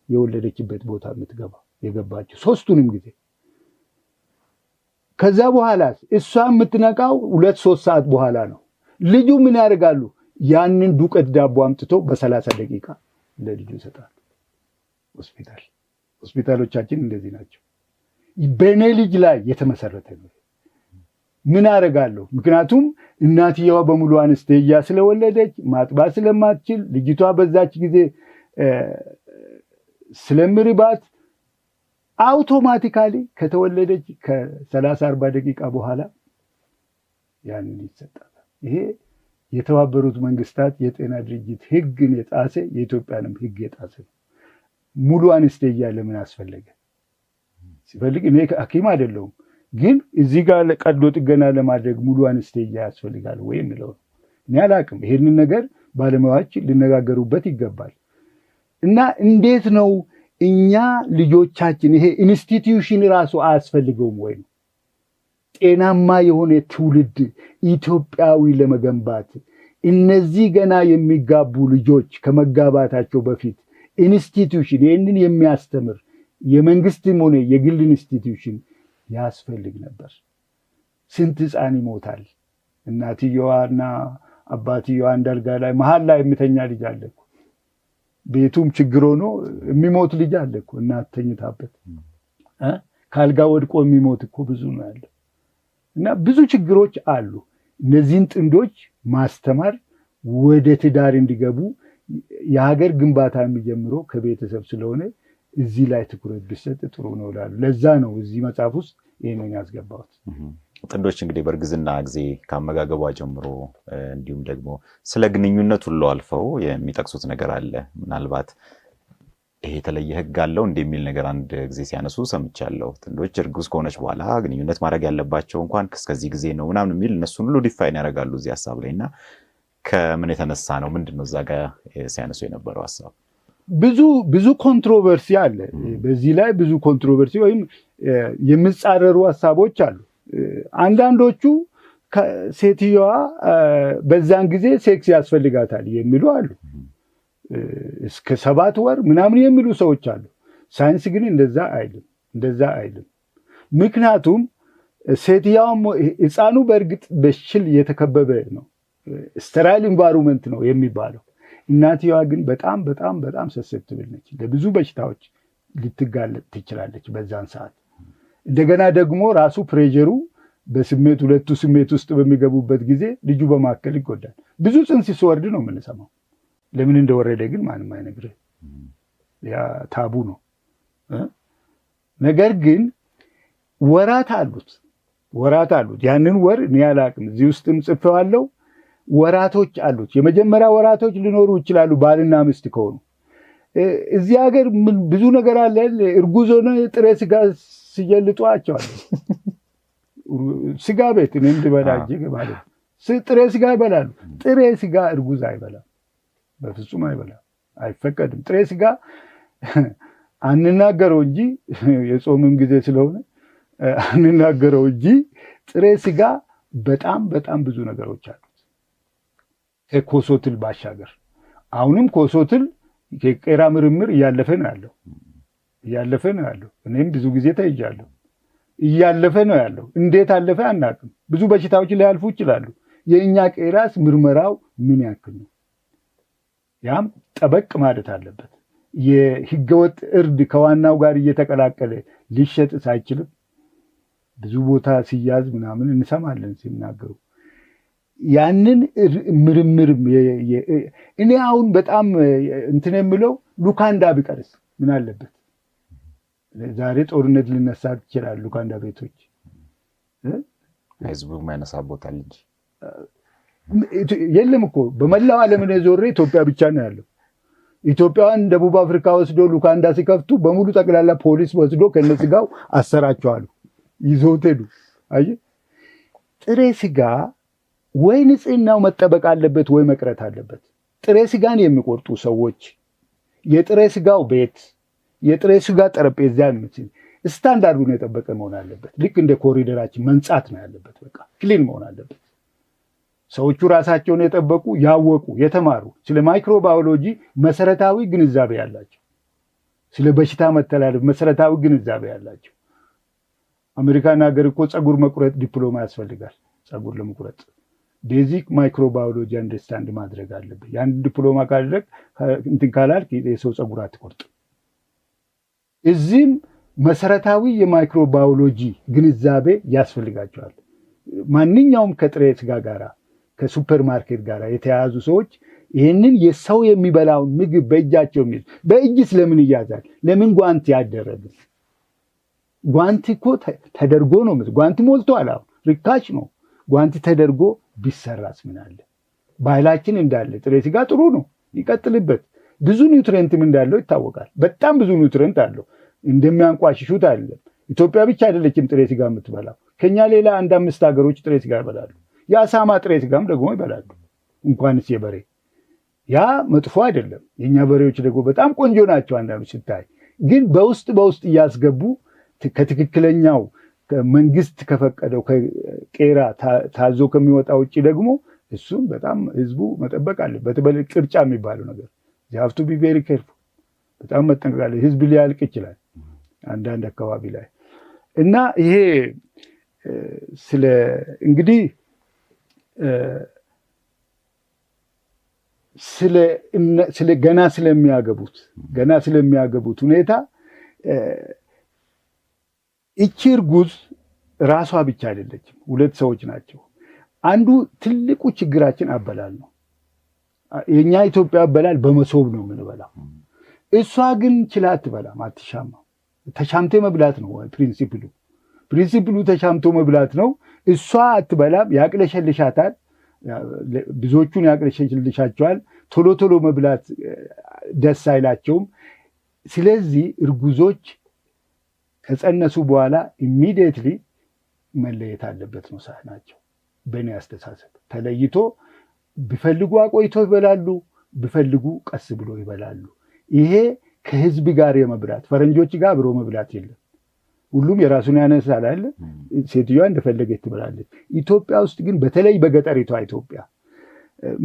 የወለደችበት ቦታ የገባችው 3ቱንም ጊዜ። ከዛ በኋላ እሷ የምትነቃው 2-3 ሰዓት በኋላ ነው። ልጁ ምን ያደርጋሉ? ያንን ዱቄት ዳቦ አምጥቶ በ30 ደቂቃ ለልጁ ይሰጣሉ። ሆስፒታሎቻችን እንደዚህ ናቸው። በእኔ ልጅ ላይ የተመሰረተ ነው። ምን አደርጋለሁ? ምክንያቱም እናትየዋ በሙሉ አንስቴጂያ ስለወለደች ማጥባት ስለማትችል ልጅቷ በዛች ጊዜ ስለምርባት አውቶማቲካሊ ከተወለደች ከ30-40 ደቂቃ በኋላ ያንን ይሰጣታል። ይሄ የተባበሩት መንግስታት የጤና ድርጅት ሕግን የጣሰ የኢትዮጵያንም ሕግ የጣሰ ነው። ሙሉ አንስቴጂያ ለምን አስፈለገ? ሲፈልግ እኔ ሐኪም አይደለሁም፣ ግን እዚህ ጋር ቀዶ ጥገና ለማድረግ ሙሉ አንስቴጂያ ያስፈልጋል ወይ የሚለው ነው። እኔ አላውቅም። ይሄንን ነገር ባለሙያዎች ሊነጋገሩበት ይገባል። እና እንዴት ነው እኛ ልጆቻችን ይሄ ኢንስቲትዩሽን ራሱ አያስፈልገውም ወይ ነው? ጤናማ የሆነ ትውልድ ኢትዮጵያዊ ለመገንባት እነዚህ ገና የሚጋቡ ልጆች ከመጋባታቸው በፊት ኢንስቲትዩሽን ይህንን የሚያስተምር የመንግስትም ሆነ የግል ኢንስቲትዩሽን ያስፈልግ ነበር። ስንት ሕፃን ይሞታል። እናትየዋና አባትየዋ አንድ አልጋ ላይ መሀል ላይ የሚተኛ ልጅ አለ እኮ። ቤቱም ችግር ሆኖ የሚሞት ልጅ አለ እኮ። እናት ተኝታበት ከአልጋ ወድቆ የሚሞት እኮ ብዙ ነው ያለው። እና ብዙ ችግሮች አሉ። እነዚህን ጥንዶች ማስተማር፣ ወደ ትዳር እንዲገቡ የሀገር ግንባታ የሚጀምረው ከቤተሰብ ስለሆነ እዚህ ላይ ትኩረት ቢሰጥ ጥሩ ነው እላለሁ። ለዛ ነው እዚህ መጽሐፍ ውስጥ ይሄንን ያስገባሁት። ጥንዶች እንግዲህ በእርግዝና ጊዜ ከአመጋገቧ ጀምሮ እንዲሁም ደግሞ ስለ ግንኙነት ሁሉ አልፈው የሚጠቅሱት ነገር አለ። ምናልባት ይሄ የተለየ ሕግ አለው እንደሚል ነገር አንድ ጊዜ ሲያነሱ ሰምቻለሁ። ጥንዶች እርጉዝ ከሆነች በኋላ ግንኙነት ማድረግ ያለባቸው እንኳን እስከዚህ ጊዜ ነው ምናምን የሚል እነሱን ሁሉ ዲፋይን ያደርጋሉ እዚህ ሀሳብ ላይ እና ከምን የተነሳ ነው? ምንድን ነው እዛ ጋር ሲያነሱ የነበረው ሀሳብ? ብዙ ኮንትሮቨርሲ አለ በዚህ ላይ። ብዙ ኮንትሮቨርሲ ወይም የሚጻረሩ ሀሳቦች አሉ። አንዳንዶቹ ሴትዮዋ በዛን ጊዜ ሴክስ ያስፈልጋታል የሚሉ አሉ። እስከ 7 ወር ምናምን የሚሉ ሰዎች አሉ። ሳይንስ ግን እንደዛ አይልም። ምክንያቱም ሴትዮዋም ሕፃኑ በእርግጥ በሽል የተከበበ ነው፣ ስተራይል ኢንቫይሮንመንት ነው የሚባለው። እናትየዋ ግን በጣም በጣም በጣም ሰሰፕቲብል ነች፣ ለብዙ በሽታዎች ልትጋለጥ ትችላለች በዛን ሰዓት። እንደገና ደግሞ ራሱ ፕሬዠሩ በስሜት ሁለቱ ስሜት ውስጥ በሚገቡበት ጊዜ ልጁ በማከል ይጎዳል። ብዙ ጽንስ ሲወርድ ነው የምንሰማው። ለምን እንደወረደ ግን ማንም አይነግርህ፣ ያ ታቡ ነው። ነገር ግን ወራት አሉት። ያንን ወር እኔ አላቅም፣ እዚህ ውስጥም ጽፌዋለሁ። ወራቶች አሉት። የመጀመሪያ ወራቶች ሊኖሩ ይችላሉ ባልና ሚስት ከሆኑ። እዚህ ሀገር ብዙ ነገር አለ። እርጉዝ ሆነ ጥሬ ስጋ ሲጀልጧቸዋል። ስጋ ቤት እኔም ልበላ እጅግ ማለት ጥሬ ስጋ ይበላሉ። ጥሬ ስጋ እርጉዝ አይበላም፣ በፍጹም አይበላም፣ አይፈቀድም። ጥሬ ስጋ አንናገረው እንጂ የጾምም ጊዜ ስለሆነ አንናገረው እንጂ ጥሬ ስጋ በጣም በጣም ብዙ ነገሮች አሉት ከኮሶትል ባሻገር። አሁንም ኮሶትል የቄራ ምርምር እያለፈ ነው ያለው። እኔም ብዙ ጊዜ ተይዣለሁ። እያለፈ ነው ያለው። እንዴት አለፈ አናውቅም። ብዙ በሽታዎች ሊያልፉ ይችላሉ። የእኛ ቄራስ ምርመራው ምን ያክል ነው? ያም ጠበቅ ማለት አለበት። የህገወጥ እርድ ከዋናው ጋር እየተቀላቀለ ሊሸጥ ሳይችልም ብዙ ቦታ ሲያዝ ምናምን እንሰማለን ሲናገሩ። ያንን ምርምር እኔ አሁን በጣም እንትን የምለው ሉካንዳ ቢቀርስ ምን አለበት? ዛሬ ጦርነት ሊነሳ ይችላል። ሉካንዳ ቤቶች ህዝቡ የማይነሳቦታል እንጂ የለም እኮ በመላው ዓለም ነው ዞሬ ኢትዮጵያ ብቻ ነው ያለው። ኢትዮጵያውያን ደቡብ አፍሪካ ወስዶ ሉካንዳ ሲከፍቱ በሙሉ ጠቅላላ ፖሊስ ወስዶ ከነስጋው አሰራቸዋሉ፣ ይዘውት ሄዱ። አየህ፣ ጥሬ ስጋ ወይ ንጽህናው መጠበቅ አለበት ወይ መቅረት አለበት። ጥሬ ስጋን የሚቆርጡ ሰዎች የጥሬ ስጋው ቤት የጥሬ ስጋ ጠረጴዛ የምትል ስታንዳርዱን የጠበቀ መሆን አለበት። ልክ እንደ ኮሪደራችን መንጻት ነው ያለበት። በቃ ክሊን መሆን አለበት። ሰዎቹ ራሳቸውን የጠበቁ ያወቁ የተማሩ ስለ ማይክሮባዮሎጂ መሰረታዊ ግንዛቤ ያላቸው፣ ስለ በሽታ መተላለፍ መሰረታዊ ግንዛቤ ያላቸው። አሜሪካን ሀገር እኮ ፀጉር መቁረጥ ዲፕሎማ ያስፈልጋል። ፀጉር ለመቁረጥ ቤዚክ ማይክሮባዮሎጂ አንደርስታንድ ማድረግ አለበት። ያን ዲፕሎማ ካደረግ እንትን ካላልክ የሰው ፀጉር አትቆርጥም። እዚህም መሰረታዊ የማይክሮባዮሎጂ ግንዛቤ ያስፈልጋቸዋል። ማንኛውም ከጥሬ ስጋ ጋራ ከሱፐር ማርኬት ጋር የተያያዙ ሰዎች ይህንን የሰው የሚበላውን ምግብ በእጃቸው የሚይዙ በእጅ ስለምን ይያዛል? ለምን ጓንት ያደረግ? ጓንት እኮ ተደርጎ ነው። ጓንት ሞልቷል። አሁን ርካሽ ነው። ጓንት ተደርጎ ቢሰራስ ምን አለ? ባህላችን እንዳለ ጥሬ ስጋ ጥሩ ነው፣ ይቀጥልበት። ብዙ ኒውትሪየንትም እንዳለው ይታወቃል። በጣም ብዙ ኒውትሪየንት አለው። እንደሚያንቋሽሹት አይደለም። ኢትዮጵያ ብቻ አይደለችም ጥሬ ስጋ የምትበላው። ከኛ ሌላ 1-5 ሀገሮች ጥሬ ስጋ ይበላሉ። የአሳማ ጥሬ ስጋም ደግሞ ይበላሉ፣ እንኳንስ የበሬ። ያ መጥፎ አይደለም። የኛ በሬዎች ደግሞ በጣም ቆንጆ ናቸው። አንዳንዱ ሲታይ ግን በውስጥ እያስገቡ ከትክክለኛው መንግስት ከፈቀደው ከቄራ ታዞ ከሚወጣ ውጭ ደግሞ እሱን በጣም ህዝቡ መጠበቅ አለበት። ቅርጫ የሚባለው ነገር ሀፍቱ ቢ ቬሪ ኬርፉል፣ በጣም መጠንቀቅ አለ። ህዝብ ሊያልቅ ይችላል አንዳንድ አካባቢ ላይ እና ይሄ ስለ እንግዲህ ገና ስለሚያገቡት ሁኔታ እቺ እርጉዝ ራሷ ብቻ አይደለችም፣ 2 ሰዎች ናቸው። አንዱ ትልቁ ችግራችን አበላል ነው። የኛ ኢትዮጵያ አበላል በመሶብ ነው የምንበላው። እሷ ግን ችላ አትበላም፣ አትሻማም። ተሻምቶ መብላት ነው ፕሪንሲፕሉ ተሻምቶ መብላት ነው። እሷ አትበላም፣ ያቅለሸልሻታል። ብዙዎቹን ያቅለሸልሻቸዋል። ቶሎ መብላት ደስ አይላቸውም። ስለዚህ እርጉዞች ከጸነሱ በኋላ ኢሚዲየትሊ መለየት አለበት ነው ሳህናቸው። በእኔ አስተሳሰብ ተለይቶ ቢፈልጉ አቆይቶ ይበላሉ፣ ቢፈልጉ ቀስ ብሎ ይበላሉ። ይሄ ከህዝብ ጋር የመብላት ፈረንጆች ጋር አብሮ መብላት የለም። ሁሉም የራሱን ያነሳል አይደል? ሴትዮዋ እንደፈለገች ትበላለች። ኢትዮጵያ ውስጥ ግን በተለይ በገጠሪቷ ኢትዮጵያ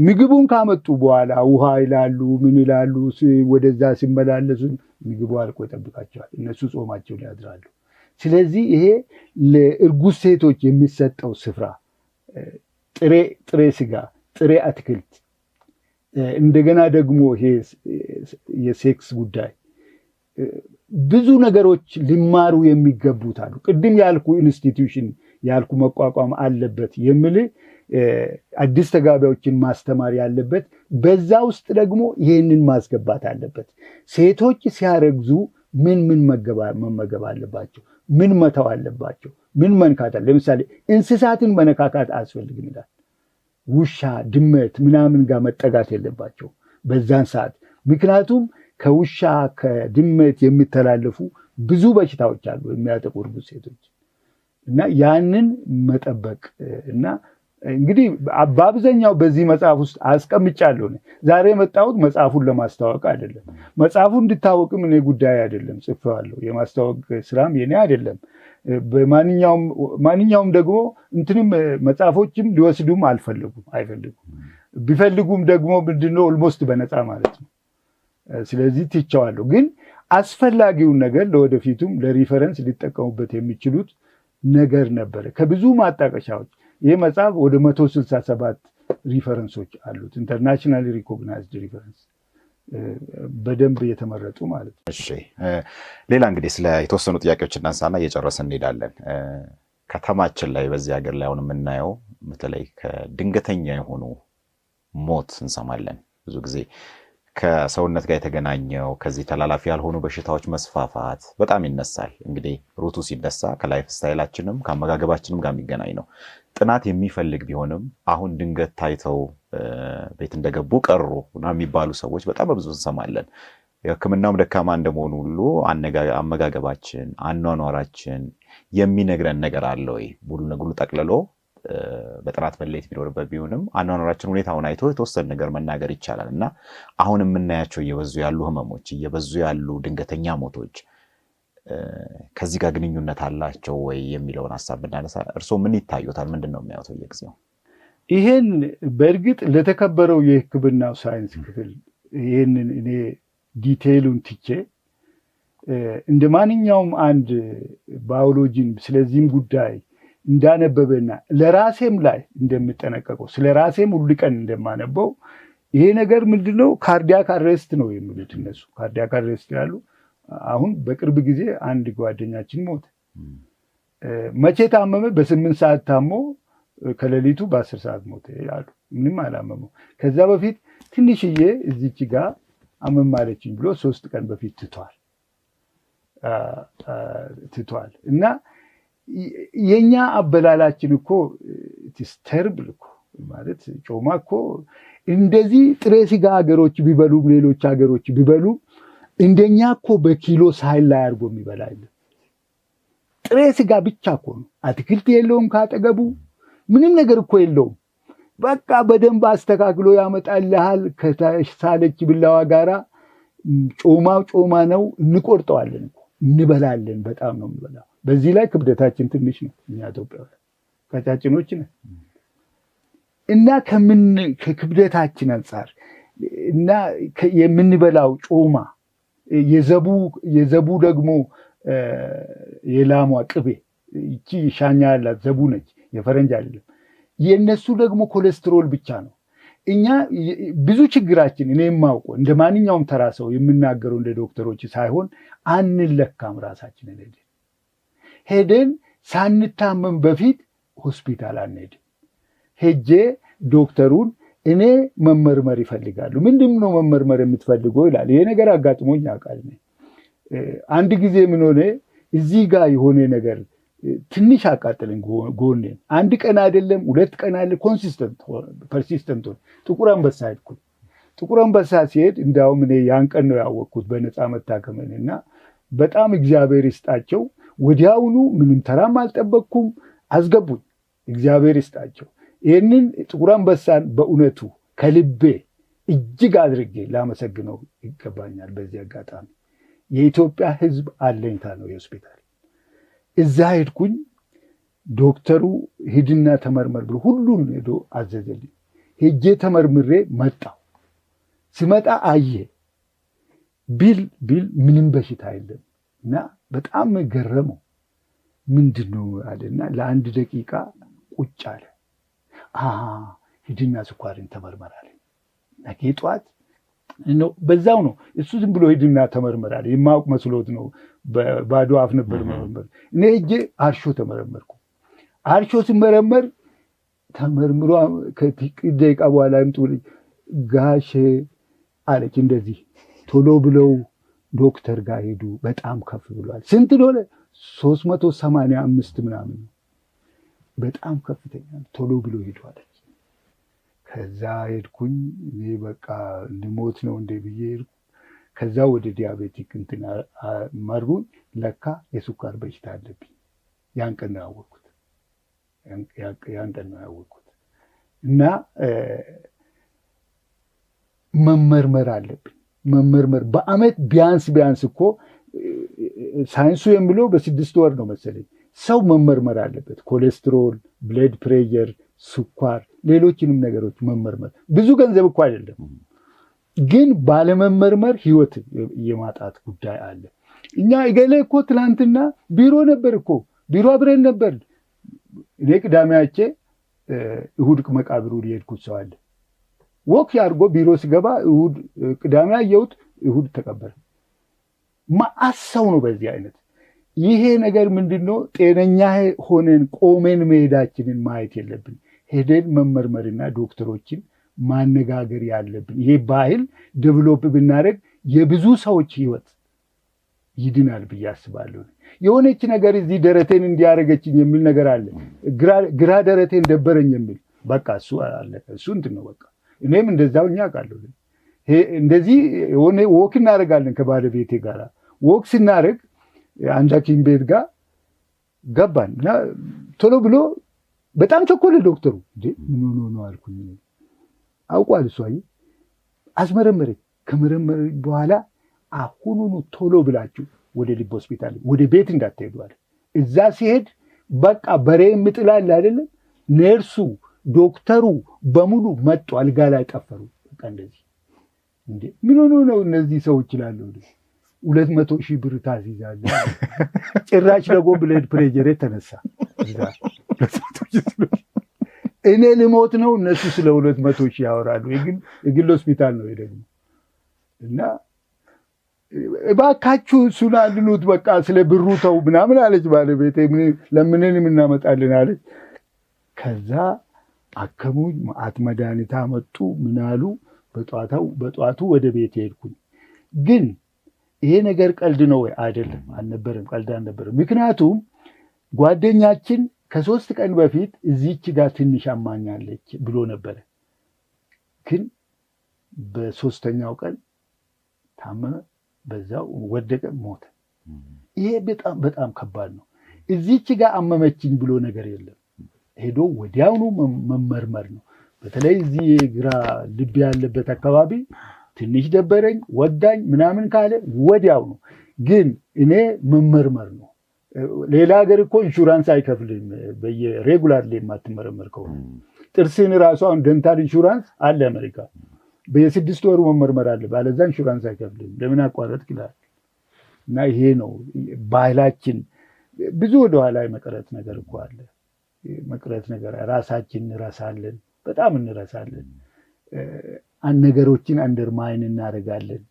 ምግቡን ካመጡ በኋላ ውሃ ይላሉ፣ ምን ይላሉ፣ ወደዛ ሲመላለሱ ምግቡ አልቆ ይጠብቃቸዋል። እነሱ ጾማቸውን ያድራሉ። ስለዚህ ይሄ ለእርጉዝ ሴቶች የሚሰጠው ስፍራ ጥሬ ስጋ፣ ጥሬ አትክልት፣ እንደገና ደግሞ ይሄ የሴክስ ጉዳይ ብዙ ነገሮች ሊማሩ የሚገቡት አሉ። ቅድም ያልኩ ኢንስቲትዩሽን ያልኩ መቋቋም አለበት የሚል አዲስ ተጋቢዎችን ማስተማር ያለበት፣ በዛ ውስጥ ደግሞ ይሄንን ማስገባት አለበት። ሴቶች ሲያረግዙ ምን መመገብ አለባቸው፣ ምን መተው አለባቸው፣ ምን መንካት አለ። ለምሳሌ እንስሳትን መነካካት አያስፈልግም ይላል። ውሻ፣ ድመት ምናምን ጋር መጠጋት የለባቸው በዛን ሰዓት። ምክንያቱም ከውሻ ከድመት የሚተላለፉ ብዙ በሽታዎች አሉ የሚያጠቁ እርጉዝ ሴቶች እና ያንን መጠበቅ እና እንግዲህ በአብዛኛው በዚህ መጽሐፍ ውስጥ አስቀምጫለሁ። ዛሬ የመጣሁት መጽሐፉን ለማስተዋወቅ አይደለም። መጽሐፉ እንድታወቅም እኔ ጉዳይ አይደለም፣ ጽፌዋለሁ። የማስተዋወቅ ስራም የኔ አይደለም። ማንኛውም ደግሞ እንትንም መጽሐፎችም ሊወስዱም አይፈልጉም። ቢፈልጉም ደግሞ ምንድነው ኦልሞስት በነፃ ማለት ነው። ስለዚህ ትቼዋለሁ። ግን አስፈላጊውን ነገር ለወደፊቱም ለሪፈረንስ ሊጠቀሙበት የሚችሉት ነገር ነበረ ከብዙ ማጣቀሻዎች። ይህ መጽሐፍ ወደ 167 ሪፈረንሶች አሉት፣ ኢንተርናሽናል ሪኮግናይዝድ ሪፈረንስ፣ በደንብ የተመረጡ ማለት ነው። እሺ፣ ሌላ እንግዲህ ስለ የተወሰኑ ጥያቄዎች እናንሳና እየጨረሰ እንሄዳለን። ከተማችን ላይ በዚህ ሀገር ላይ አሁን የምናየው በተለይ ከድንገተኛ የሆኑ ሞት እንሰማለን ብዙ ጊዜ። ከሰውነት ጋር የተገናኘው ከዚህ ተላላፊ ያልሆኑ በሽታዎች መስፋፋት በጣም ይነሳል። እንግዲህ ሩቱ ሲነሳ ከላይፍ ስታይላችንም ከአመጋገባችንም ጋር የሚገናኝ ነው። ጥናት የሚፈልግ ቢሆንም አሁን ድንገት ታይተው ቤት እንደገቡ ቀሩ የሚባሉ ሰዎች በጣም በብዙ እንሰማለን። የሕክምናውም ደካማ እንደመሆኑ ሁሉ አመጋገባችን፣ አኗኗራችን የሚነግረን ነገር አለ ወይ? ሙሉ ነገሩ ጠቅልሎ በጥናት መለየት ቢኖርበት ቢሆንም አኗኗራችን ሁኔታውን አይቶ የተወሰነ ነገር መናገር ይቻላል። እና አሁን የምናያቸው እየበዙ ያሉ ህመሞች፣ እየበዙ ያሉ ድንገተኛ ሞቶች ከዚህ ጋር ግንኙነት አላቸው ወይ የሚለውን ሀሳብ ብናነሳ እርስዎ ምን ይታዩታል? ምንድን ነው የሚያዩት በየጊዜው? ይሄን በእርግጥ ለተከበረው የሕክምናው ሳይንስ ክፍል ይሄንን እኔ ዲቴይሉን ትቼ እንደ ማንኛውም አንድ ባዮሎጂን ስለዚህም ጉዳይ እንዳነበበና ለራሴም ላይ እንደምጠነቀቀው ስለ ራሴም ሁሉ ቀን እንደማነበው ይሄ ነገር ምንድነው ካርዲያክ አሬስት ነው የሚሉት እነሱ። ካርዲያክ አሬስት ያሉ አሁን በቅርብ ጊዜ አንድ ጓደኛችን ሞተ። መቼ ታመመ? በ8 ሰዓት ታሞ ከሌሊቱ በ10 ሰዓት ሞተ ያሉ። ምንም አላመመው። ከዛ በፊት ትንሽዬ እዚች ጋር አመማለችኝ ብሎ 3 ቀን በፊት ትቷል። እና የኛ አበላላችን እኮ ተርብል እኮ ማለት ጮማ እኮ እንደዚህ ጥሬ ስጋ ሀገሮች ቢበሉም ሌሎች ሀገሮች ቢበሉም እንደኛ እኮ በኪሎ ሳይል ላይ አድርጎ የሚበላል። ጥሬ ስጋ ብቻ እኮ ነው። አትክልት የለውም፣ ካጠገቡ ምንም ነገር እኮ የለውም። በቃ በደንብ አስተካክሎ ያመጣልሃል ከሳለች ብላዋ ጋራ። ጮማው ጮማ ነው፣ እንቆርጠዋለን እኮ እንበላለን። በጣም ነው የምንበላው። በዚህ ላይ ክብደታችን ትንሽ ነው። እኛ ኢትዮጵያውያን ቀጫጭኖች ነን እና ከክብደታችን አንጻር እና የምንበላው ጮማ የዘቡ ደግሞ የላሟ ቅቤ ይቺ ሻኛ ያላት ዘቡ ነች፣ የፈረንጅ አይደለም። የነሱ ደግሞ ኮሌስትሮል ብቻ ነው። እኛ ብዙ ችግራችን እኔ የማውቀው እንደ ማንኛውም ተራ ሰው የምናገረው እንደ ዶክተሮች ሳይሆን አንለካም። ራሳችንን ሄደን ሳንታመም በፊት ሆስፒታል አንሄድም። ሄጄ ዶክተሩን እኔ መመርመር ይፈልጋሉ። ምንድን ነው መመርመር የምትፈልገው ይላል። ይሄ ነገር አጋጥሞኝ ያውቃል። አንድ ጊዜ ምን ሆነ፣ እዚህ ጋር የሆነ ነገር ትንሽ አቃጠለኝ ጎኔን። 1 ቀን አይደለም 2 ቀን አለ ፐርሲስተንት ሆነ። ጥቁር አንበሳ ሄድኩኝ። ጥቁር አንበሳ ሲሄድ እንዳውም እኔ ያን ቀን ነው ያወቅኩት በነፃ መታከመን እና በጣም እግዚአብሔር ይስጣቸው። ወዲያውኑ ምንም ተራም አልጠበቅኩም፣ አስገቡኝ። እግዚአብሔር ይስጣቸው። ይህንን ጥቁር አንበሳን በእውነቱ ከልቤ እጅግ አድርጌ ላመሰግነው ይገባኛል። በዚህ አጋጣሚ የኢትዮጵያ ሕዝብ አለኝታ ነው የሆስፒታል እዛ ሄድኩኝ። ዶክተሩ ሂድና ተመርመር ብሎ ሁሉን ሄዶ አዘዘልኝ። ሄጄ ተመርምሬ መጣሁ። ስመጣ አየ ቢል ምንም በሽታ የለም እና በጣም ገረመው። ምንድን ነው አለና ለአንድ ደቂቃ ቁጭ አለ። ሂድና ስኳርን ተመርመር አለኝ። ነገ ጠዋት በዛው ነው እሱ ዝም ብሎ ሂድና ተመርመር አለ። የማያውቅ መስሎት ነው። ባዶ አፍ ነበር መመርመር። እኔ ሄጄ አርሾ ተመረመርኩ። አርሾ ሲመረመር ተመርምሮ ከጥቂት ደቂቃ በኋላ ይምጡ ጋሼ አለች። እንደዚህ ቶሎ ብለው ዶክተር ጋር ሄዱ። በጣም ከፍ ብሏል። ስንት ዶለ 385 ምናምን ነው። በጣም ከፍተኛ ቶሎ ብሎ ሄዱ አለች። ከዛ ሄድኩኝ። እኔ በቃ ልሞት ነው እንደ ብዬ ሄድኩ። ከዛ ወደ ዲያቤቲክ እንትን መሩኝ። ለካ የስኳር በሽታ አለብኝ። ያን ቀን ነው ያወቅኩት። እና መመርመር አለብኝ። መመርመር በአመት ቢያንስ እኮ ሳይንሱ የሚለው በ6 ወር ነው መሰለኝ ሰው መመርመር አለበት። ኮሌስትሮል፣ ብለድ ፕሬሸር፣ ስኳር፣ ሌሎችንም ነገሮች መመርመር። ብዙ ገንዘብ እኮ አይደለም፣ ግን ባለመመርመር ህይወት የማጣት ጉዳይ አለ። እኛ እገሌ እኮ ትላንትና ቢሮ ነበር እኮ ቢሮ አብረን ነበር። እኔ ቅዳሜያቼ እሁድ መቃብሩ ሊሄድኩት ሰው አለ። ወክ ያርጎ ቢሮ ሲገባ እሁድ ቅዳሜ አየሁት፣ እሁድ ተቀበረ። ማአሰው ነው በዚህ አይነት። ይሄ ነገር ምንድነው? ጤነኛ ሆነን ቆመን መሄዳችንን ማየት የለብን። ሄደን መመርመርና ዶክተሮችን ማነጋገር ያለብን። ይሄ ባህል ዴቨሎፕ ብናደርግ የብዙ ሰዎች ህይወት ይድናል ብዬ አስባለሁ። የሆነች ነገር እዚህ ደረቴን እንዲያረገችኝ የሚል ነገር አለ። ግራ ደረቴን ደበረኝ የሚል በቃ እሱ አለቀ። እሱ እንትን ነው በቃ። እኔም እንደዛው አውቃለሁ። እንደዚህ የሆነ ወክ እናደርጋለን ከባለቤቴ ጋር። ወክ ስናደርግ አንድ ሐኪም ቤት ጋር ገባን እና ቶሎ ብሎ በጣም ቸኮለ ዶክተሩ። ምን ሆኖ ነው አልኩኝ። አውቋል እሱ አስመረመረኝ። ከመረመረኝ በኋላ አሁኑኑ ቶሎ ብላችሁ ወደ ልብ ሆስፒታል ወደ ቤት እንዳትሄዱ አለ። እዛ ሲሄድ በቃ በሬ የምጥላል አይደለም፣ ነርሱ ዶክተሩ በሙሉ መጡ። አልጋ ላይ ጠፈሩ። በቃ እንደዚህ እንዴ ምን ሆኖ ነው እነዚህ ሰዎች ይላሉ። 200,000 ብር ታስይዛለህ። ጭራሽ ደግሞ ብለድ ፕሬሸር ተነሳ። እኔ ልሞት ነው፣ እነሱ ስለ 200,000 ያወራሉ። የግል ሆስፒታል ነው ደግሞ እና እባካችሁ እሱን አድኑት፣ በቃ ስለ ብሩ ተው ምናምን አለች ባለቤቴ። ለምንን የምናመጣልን አለች። ከዛ አከሙኝ። ማአት መድኃኒት አመጡ። ምናሉ በጧቱ ወደ ቤት ሄድኩኝ። ግን ይሄ ነገር ቀልድ ነው ወይ? አይደለም፣ አልነበረም፣ ቀልድ አልነበረም። ምክንያቱም ጓደኛችን ከ3 ቀን በፊት እዚች ጋር ትንሽ አማኛለች ብሎ ነበረ። ግን በ3ኛው ቀን ታመመ፣ በዛው ወደቀ፣ ሞተ። ይሄ በጣም በጣም ከባድ ነው። እዚች ጋር አመመችኝ ብሎ ነገር የለም። ሄዶ ወዲያውኑ መመርመር ነው። በተለይ እዚህ የግራ ልብ ያለበት አካባቢ ትንሽ ደበረኝ፣ ወጋኝ ምናምን ካለ ወዲያውኑ። ግን እኔ መመርመር ነው። ሌላ ሀገር እኮ ኢንሹራንስ አይከፍልም። በየሬጉላርሊ የማትመረመር ከሆነ ጥርስን ራሱ አሁን ደንታል ኢንሹራንስ አለ አሜሪካ። በየ6 ወሩ መመርመር አለ፣ ባለዛ ኢንሹራንስ አይከፍልም። ለምን አቋረጥ ይላል። እና ይሄ ነው ባህላችን። ብዙ ወደኋላ መቅረት ነገር እኮ አለ። መቅረት ነገር ራሳችን እንረሳለን፣ በጣም እንረሳለን። ነገሮችን አንደርማይን እናደርጋለን።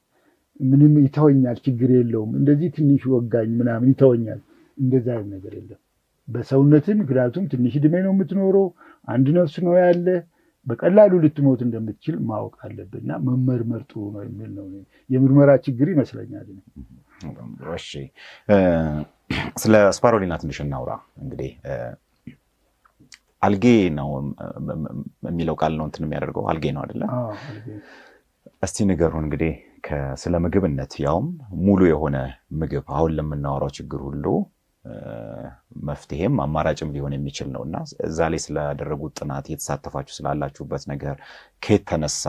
ምንም ይተወኛል፣ ችግር የለውም፣ እንደዚህ ትንሽ ወጋኝ ምናምን ይተወኛል። እንደዛ አይነት ነገር የለም በሰውነትን። ምክንያቱም ትንሽ ዕድሜ ነው የምትኖረው፣ አንድ ነፍስ ነው ያለ። በቀላሉ ልትሞት እንደምትችል ማወቅ አለብንና መመርመር ጥሩ ነው የሚል ነው። የምርመራ ችግር ይመስለኛል። እሺ፣ ስለ ስፓሮሊና ትንሽ እናውራ። እንግዲህ አልጌ ነው የሚለው ቃል ነው እንትን የሚያደርገው አልጌ ነው አይደለ? እስቲ ንገሩን እንግዲህ ስለ ምግብነት፣ ያውም ሙሉ የሆነ ምግብ አሁን ለምናወራው ችግር ሁሉ መፍትሄም አማራጭም ሊሆን የሚችል ነው እና እዛ ላይ ስላደረጉት ጥናት የተሳተፋችሁ ስላላችሁበት ነገር ከየት ተነሳ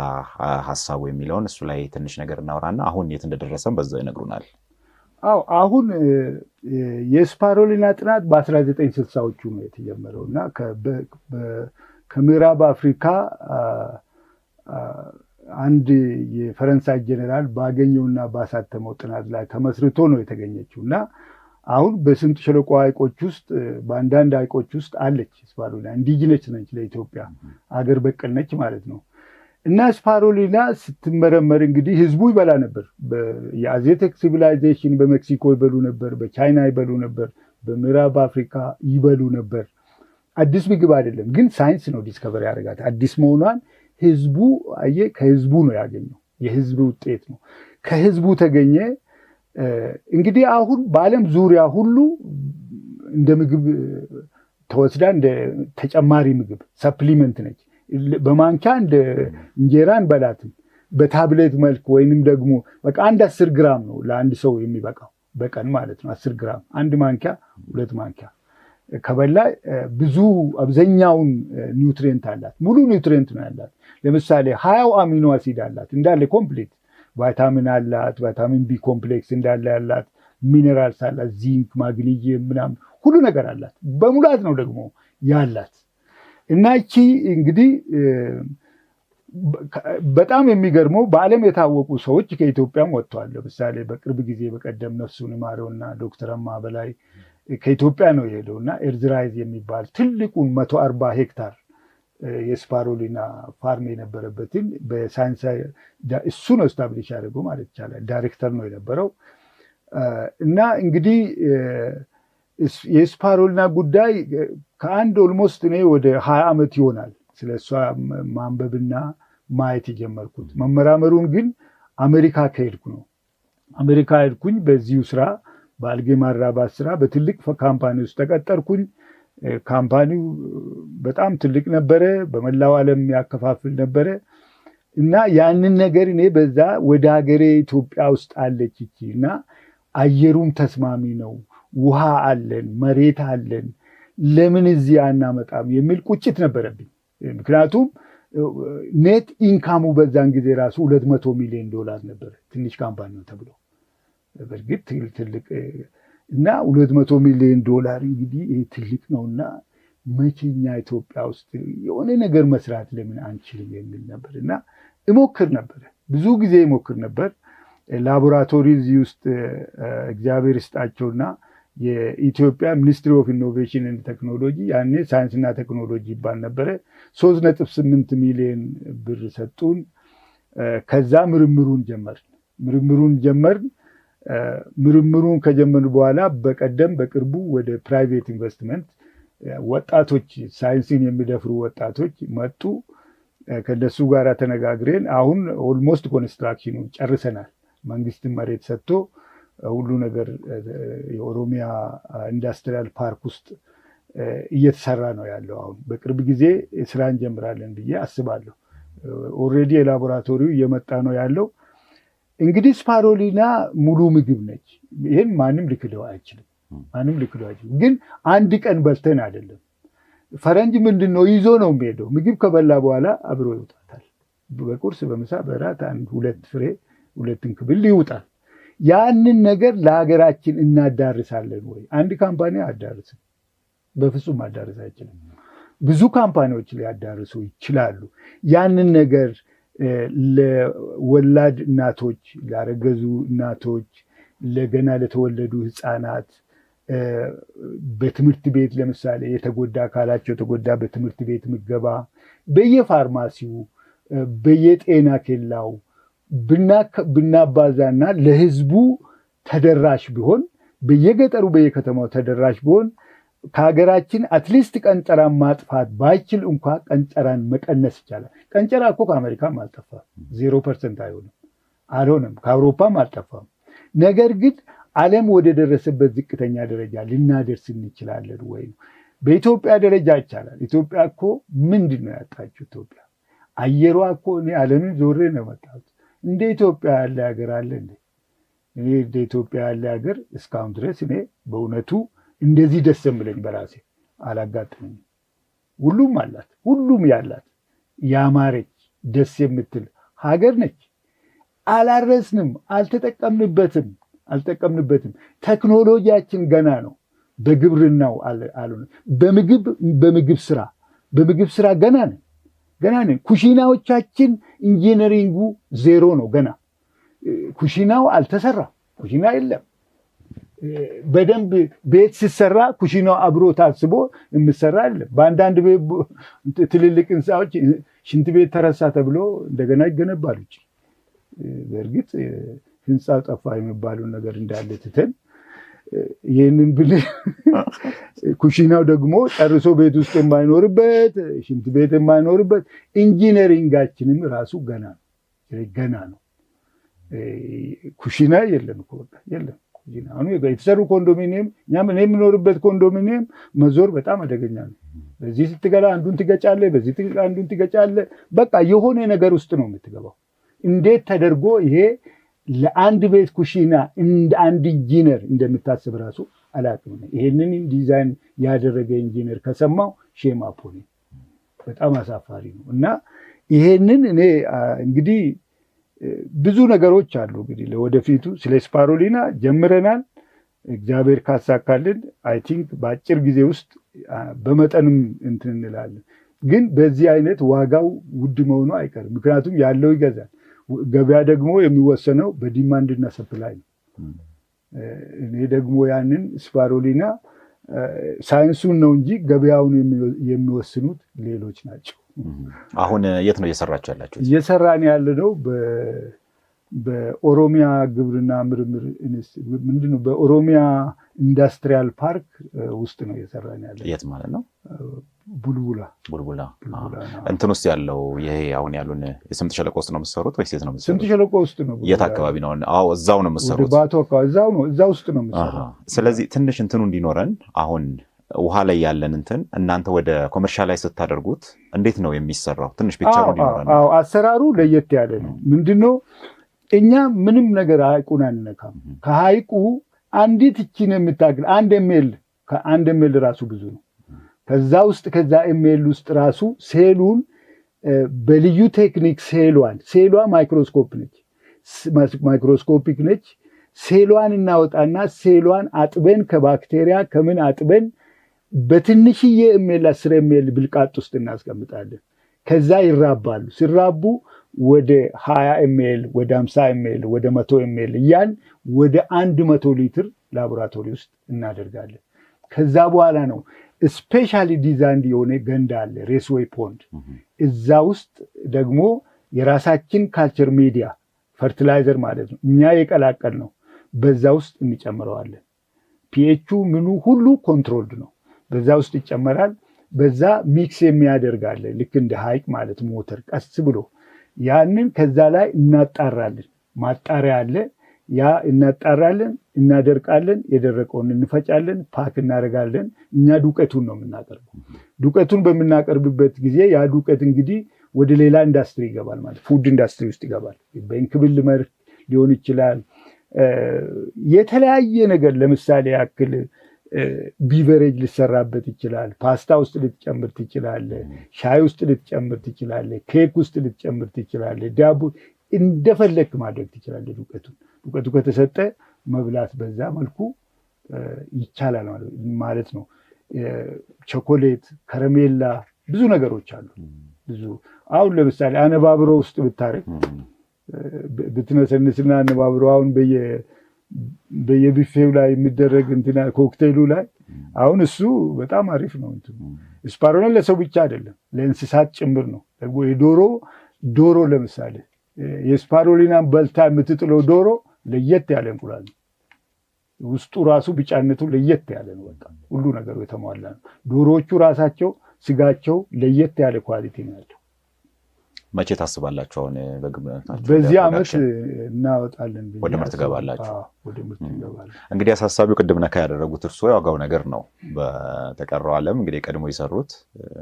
ሀሳቡ የሚለውን እሱ ላይ ትንሽ ነገር እናወራና አሁን የት እንደደረሰም በዛው ይነግሩናል። አዎ አሁን የስፓሮሊና ጥናት በ1960ዎቹ ነው የተጀመረው እና ከምዕራብ አፍሪካ አንድ የፈረንሳይ ጀኔራል ባገኘውና ባሳተመው ጥናት ላይ ተመስርቶ ነው የተገኘችው እና አሁን በስምጥ ሸለቆ ሐይቆች ውስጥ በአንዳንድ ሐይቆች ውስጥ አለች ስፓሮሊና። ኢንዲጂነስ ነች፣ ለኢትዮጵያ አገር በቀል ነች ማለት ነው። እና ስፓሮሊና ስትመረመር እንግዲህ ህዝቡ ይበላ ነበር። የአዜቴክ ሲቪላይዜሽን በሜክሲኮ ይበሉ ነበር፣ በቻይና ይበሉ ነበር፣ በምዕራብ አፍሪካ ይበሉ ነበር። አዲስ ምግብ አይደለም፣ ግን ሳይንስ ነው ዲስከቨር ያደርጋት አዲስ መሆኗን። ህዝቡ ከህዝቡ ነው ያገኘው፣ የህዝብ ውጤት ነው፣ ከህዝቡ ተገኘ። እንግዲህ አሁን በዓለም ዙሪያ ሁሉ እንደ ምግብ ተወስዳ እንደ ተጨማሪ ምግብ ሰፕሊመንት ነች። በማንኪያ እንደ እንጀራ እንበላትም፣ በታብሌት መልክ ወይንም ደግሞ በቃ 10 ግራም ነው ለአንድ ሰው የሚበቃው በቀን ማለት ነው። 10 ግራም፣ 1 ማንኪያ 2 ማንኪያ ከበላ ብዙ አብዛኛውን ኒውትሪየንት አላት። ሙሉ ኒውትሪየንት ነው ያላት። ለምሳሌ 20 አሚኖ አሲድ አላት እንዳለ ኮምፕሊት። ቫይታሚን አላት፣ ቫይታሚን ቢ ኮምፕሌክስ እንዳለ ያላት፣ ሚኔራልስ አላት፣ ዚንክ፣ ማግኒዚየም ምናምን ሁሉ ነገር አላት። በሙላት ነው ደግሞ ያላት። እና እቺ እንግዲህ በጣም የሚገርመው በዓለም የታወቁ ሰዎች ከኢትዮጵያም ወጥተዋል። ለምሳሌ በቅርብ ጊዜ በቀደም ነፍሱን ይማረውና ዶክተር አማ በላይ ከኢትዮጵያ ነው የሄደው እና ኤርዝራይዝ የሚባል ትልቁን 140 ሄክታር የስፓሮሊና ፋርም የነበረበትን በሳይንሳዊ እሱ ነው ስታብሊሽ ያደርገው ማለት ይቻላል። ዳይሬክተር ነው የነበረው። እና እንግዲህ የስፓሮሊና ጉዳይ ከአንድ ኦልሞስት እኔ ወደ 20 ዓመት ይሆናል ስለ እሷ ማንበብና ማየት የጀመርኩት። መመራመሩን ግን አሜሪካ ከሄድኩ ነው። አሜሪካ ሄድኩኝ። በዚሁ ስራ በአልጌ ማራባት ስራ በትልቅ ካምፓኒ ውስጥ ተቀጠርኩኝ። ካምፓኒው በጣም ትልቅ ነበረ፣ በመላው ዓለም ያከፋፍል ነበረ። እና ያንን ነገር እኔ በዛ ወደ ሀገሬ ኢትዮጵያ ውስጥ አለች እቺ እና አየሩም ተስማሚ ነው፣ ውሃ አለን፣ መሬት አለን፣ ለምን እዚህ አናመጣም የሚል ቁጭት ነበረብኝ። ምክንያቱም ኔት ኢንካሙ በዛን ጊዜ ራሱ $200 ሚሊዮን ነበር። ትንሽ ካምፓኒ ነው ተብሎ በእርግጥ ትልቅ እና $200 ሚሊዮን እንግዲህ ይህ ትልቅ ነውና መቼኛ ኢትዮጵያ ውስጥ የሆነ ነገር መስራት ለምን አንችልም የሚል ነበር እና እሞክር ነበር፣ ብዙ ጊዜ እሞክር ነበር። ላቦራቶሪ እዚህ ውስጥ እግዚአብሔር ይስጣቸውና የኢትዮጵያ ሚኒስትሪ ኦፍ ኢኖቬሽን ኤንድ ቴክኖሎጂ ያኔ ሳይንስና ቴክኖሎጂ ይባል ነበረ 3.8 ሚሊዮን ብር ሰጡን። ከዛ ምርምሩን ጀመርን። ምርምሩን ከጀመሩ በኋላ በቅርቡ ወደ ፕራይቬት ኢንቨስትመንት ወጣቶች ሳይንስን የሚደፍሩ ወጣቶች መጡ። ከነሱ ጋር ተነጋግረን አሁን ኦልሞስት ኮንስትራክሽኑን ጨርሰናል። መንግስትን መሬት ሰጥቶ ሁሉ ነገር የኦሮሚያ ኢንዱስትሪያል ፓርክ ውስጥ እየተሰራ ነው ያለው። አሁን በቅርብ ጊዜ ስራ እንጀምራለን ብዬ አስባለሁ። ኦልሬዲ የላቦራቶሪው እየመጣ ነው ያለው። እንግዲህ ስፓሮሊና ሙሉ ምግብ ነች። ይህን ማንም ሊክደው አይችልም። ግን አንድ ቀን በልተን አይደለም። ፈረንጅ ምንድን ነው ይዞ ነው የሚሄደው። ምግብ ከበላ በኋላ አብሮ ይውጣታል። በቁርስ በምሳ በራት 2 ፍሬ 2 እንክብል ይውጣል። ያንን ነገር ለሀገራችን እናዳርሳለን ወይ? አንድ ካምፓኒ አዳርስም፣ በፍጹም ማዳረስ አይችልም። ብዙ ካምፓኒዎች ሊያዳርሱ ይችላሉ። ያንን ነገር ለወላድ እናቶች፣ ላረገዙ እናቶች፣ ለገና ለተወለዱ ህፃናት፣ በትምህርት ቤት ለምሳሌ የተጎዳ አካላቸው የተጎዳ በትምህርት ቤት ምገባ፣ በየፋርማሲው በየጤና ኬላው ብናባዛና ለህዝቡ ተደራሽ ቢሆን፣ በየገጠሩ በየከተማው ተደራሽ ቢሆን ከሀገራችን አትሊስት ቀንጨራን ማጥፋት ባይችል እንኳ ቀንጨራን መቀነስ ይቻላል። ቀንጨራ እኮ ከአሜሪካም አልጠፋም፣ 0% አልሆነም፣ ከአውሮፓም አልጠፋም። ነገር ግን ዓለም ወደ ደረሰበት ዝቅተኛ ደረጃ ልናደርስ እንችላለን ወይ? በኢትዮጵያ ደረጃ ይቻላል። ኢትዮጵያ እኮ ምንድን ነው ያጣችው? ኢትዮጵያ አየሯ እኮ እኔ ዓለምን ዞሬ ነው መጣሁት። እንደ ኢትዮጵያ ያለ ሀገር አለ እንዴ? እኔ እንደ ኢትዮጵያ ያለ ሀገር እስካሁን ድረስ እኔ በእውነቱ እንደዚህ ደስ የምለኝ በራሴ አላጋጥመኝም። ሁሉም አላት፣ ሁሉም ያላት ያማረች ደስ የምትል ሀገር ነች። አላረስንም፣ አልተጠቀምንበትም። አልጠቀምንበትም። ቴክኖሎጂያችን ገና ነው። በግብርናው አልሆነ። በምግብ ስራ ገና ነን። ኩሽናዎቻችን ኢንጂነሪንጉ ዜሮ ነው። ገና ኩሽናው አልተሰራም። ኩሽና የለም። በደንብ ቤት ሲሰራ ኩሽናው አብሮ ታስቦ የምሰራ አይደለም። በአንዳንድ ትልልቅ ህንፃዎች ሽንት ቤት ተረሳ ተብሎ እንደገና ይገነባሉ። በእርግጥ ህንፃው ጠፋ የሚባሉን ነገር እንዳለ ትተን ይህንን ብልህ ኩሽናው ደግሞ ጨርሶ ቤት ውስጥ የማይኖርበት ሽንት ቤት የማይኖርበት ኢንጂነሪንጋችንም ራሱ ገና ነው። ኩሽና የለም እኮ በቃ የለም። አሁን የተሰሩ ኮንዶሚኒየም እኔ የምኖርበት ኮንዶሚኒየም መዞር በጣም አደገኛ ነው። በዚህ ስትገላ አንዱን ትገጫለህ፣ በዚህ አንዱን ትገጫለህ። በቃ የሆነ ነገር ውስጥ ነው የምትገባው። እንዴት ተደርጎ ይሄ ለአንድ ቤት ኩሽና እንደ አንድ ኢንጂነር እንደምታስብ ራሱ አላውቅም። ይሄንን ዲዛይን ያደረገ ኢንጂነር ከሰማው ሼም አፖኒ በጣም አሳፋሪ ነው። እና ይሄንን እኔ እንግዲህ ብዙ ነገሮች አሉ። እንግዲህ ለወደፊቱ ስለ ስፓሮሊና ጀምረናል። እግዚአብሔር ካሳካልን አይ ቲንክ በአጭር ጊዜ ውስጥ በመጠንም እንትን እንላለን። ግን በዚህ አይነት ዋጋው ውድ መሆኑ አይቀርም። ምክንያቱም ያለው ይገዛል። ገበያ ደግሞ የሚወሰነው በዲማንድ እና ሰፕላይ ነው። እኔ ደግሞ ያንን ስፓሮሊና ሳይንሱን ነው እንጂ ገበያውን የሚወስኑት ሌሎች ናቸው። አሁን የት ነው እየሰራችሁ ያላችሁ? እየሰራን ያለነው በኦሮሚያ ግብርና ምርምር ምንድነው በኦሮሚያ ኢንዱስትሪያል ፓርክ ውስጥ ነው እየሰራን ያለነው። የት ማለት ነው? ቡልቡላ እንትን ውስጥ ያለው ይሄ አሁን ያሉን የስምጥ ሸለቆ ውስጥ ነው የምትሰሩት ወይስ የት ነው የምትሰሩት? ስምጥ ሸለቆ ውስጥ ነው። የት አካባቢ ነው? አዎ እዛው ነው የምትሰሩት? ባቶ አካባቢ እዛው ውስጥ ነው የምትሰራው። ስለዚህ ትንሽ እንትኑ እንዲኖረን አሁን ውሃ ላይ ያለን እንትን እናንተ ወደ ኮመርሻላይዝ ስታደርጉት እንዴት ነው የሚሰራው? ትንሽ ፒክቸሩ እንዲኖረን። አዎ አሰራሩ ለየት ያለ ነው። ምንድነው እኛ ምንም ነገር ሐይቁን አንነካም። ከሐይቁ አንዲት እቺን የምታክል አንድ ኤምኤል ራሱ ብዙ ነው። ከዛ ኤምኤል ውስጥ ራሱ ሴሉን በልዩ ቴክኒክ ሴሏ ማይክሮስኮፒክ ነች። ሴሏን እናወጣና ሴሏን አጥበን ከባክቴሪያ ከምን አጥበን በትንሽዬ ኤምኤል 10 ኤምኤል ብልቃጥ ውስጥ እናስቀምጣለን። ከዛ ይራባሉ። ሲራቡ ወደ 20 ኤምኤል ወደ 50 ኤምኤል ወደ 100 ኤምኤል እያን ወደ 100 ሊትር ላቦራቶሪ ውስጥ እናደርጋለን። ከዛ በኋላ ነው ስፔሻሊ ዲዛይን የሆነ ገንዳ አለ፣ ሬስዌይ ፖንድ። እዛ ውስጥ ደግሞ የራሳችን ካልቸር ሚዲያ ፈርቲላይዘር ማለት ነው እኛ የቀላቀል ነው። በዛ ውስጥ እንጨምረዋለን። ፒኤቹ ምኑ ሁሉ ኮንትሮልድ ነው። በዛ ውስጥ ይጨመራል። በዛ ሚክስ የሚያደርጋለ ልክ እንደ ሐይቅ ማለት ሞተር ቀስ ብሎ ያንን ከዛ ላይ እናጣራለን። ማጣሪያ አለ። ያ እናጣራለን፣ እናደርቃለን። የደረቀውን እንፈጫለን፣ ፓክ እናደርጋለን። እኛ ዱቄቱን ነው የምናቀርበው። ዱቄቱን በምናቀርብበት ጊዜ ያ ዱቄት እንግዲህ ወደ ሌላ ኢንዱስትሪ ይገባል ማለት ፉድ ኢንዱስትሪ ውስጥ ይገባል። በእንክብል መልክ ሊሆን ይችላል። የተለያየ ነገር ለምሳሌ ያክል ቢቨሬጅ ሊሰራበት ይችላል። ፓስታ ውስጥ ልትጨምር ትችላለህ። ሻይ ውስጥ ልትጨምር ትችላለህ። ኬክ ውስጥ ልትጨምር ትችላለህ። ዳቦ እንደፈለክ ማድረግ ትችላለህ። ዱቄቱ ከተሰጠ መብላት በዛ መልኩ ይቻላል ማለት ነው። ቾኮሌት፣ ከረሜላ ብዙ ነገሮች አሉ። ብዙ አሁን ለምሳሌ አነባብሮ ውስጥ ብታረግ ብትነሰንስና አነባብሮ አሁን በየቢፌው ላይ የሚደረግ እንትና ኮክቴሉ ላይ አሁን እሱ በጣም አሪፍ ነው። ስፓሮሊና ለሰው ብቻ አይደለም ለእንስሳት ጭምር ነው። ደግሞ ዶሮ ለምሳሌ የስፓሮሊናን በልታ የምትጥለው ዶሮ ለየት ያለ እንቁላል ነው። ውስጡ ራሱ ቢጫነቱ ለየት ያለ ነው። በቃ ሁሉ ነገሩ የተሟላ ነው። ዶሮዎቹ ራሳቸው ስጋቸው ለየት ያለ ኳሊቲ ነው ያለው። መቼ ታስባላችሁ? አሁን በግብርናችሁ በዚህ ዓመት እናወጣለን። ወደ ምርት ገባላችሁ? ወደ ምርት ገባለን። እንግዲህ አሳሳቢው ቅድም ነካ ያደረጉት እርሶ የዋጋው ነገር ነው። በተቀረው ዓለም እንግዲህ ቀድሞ የሰሩት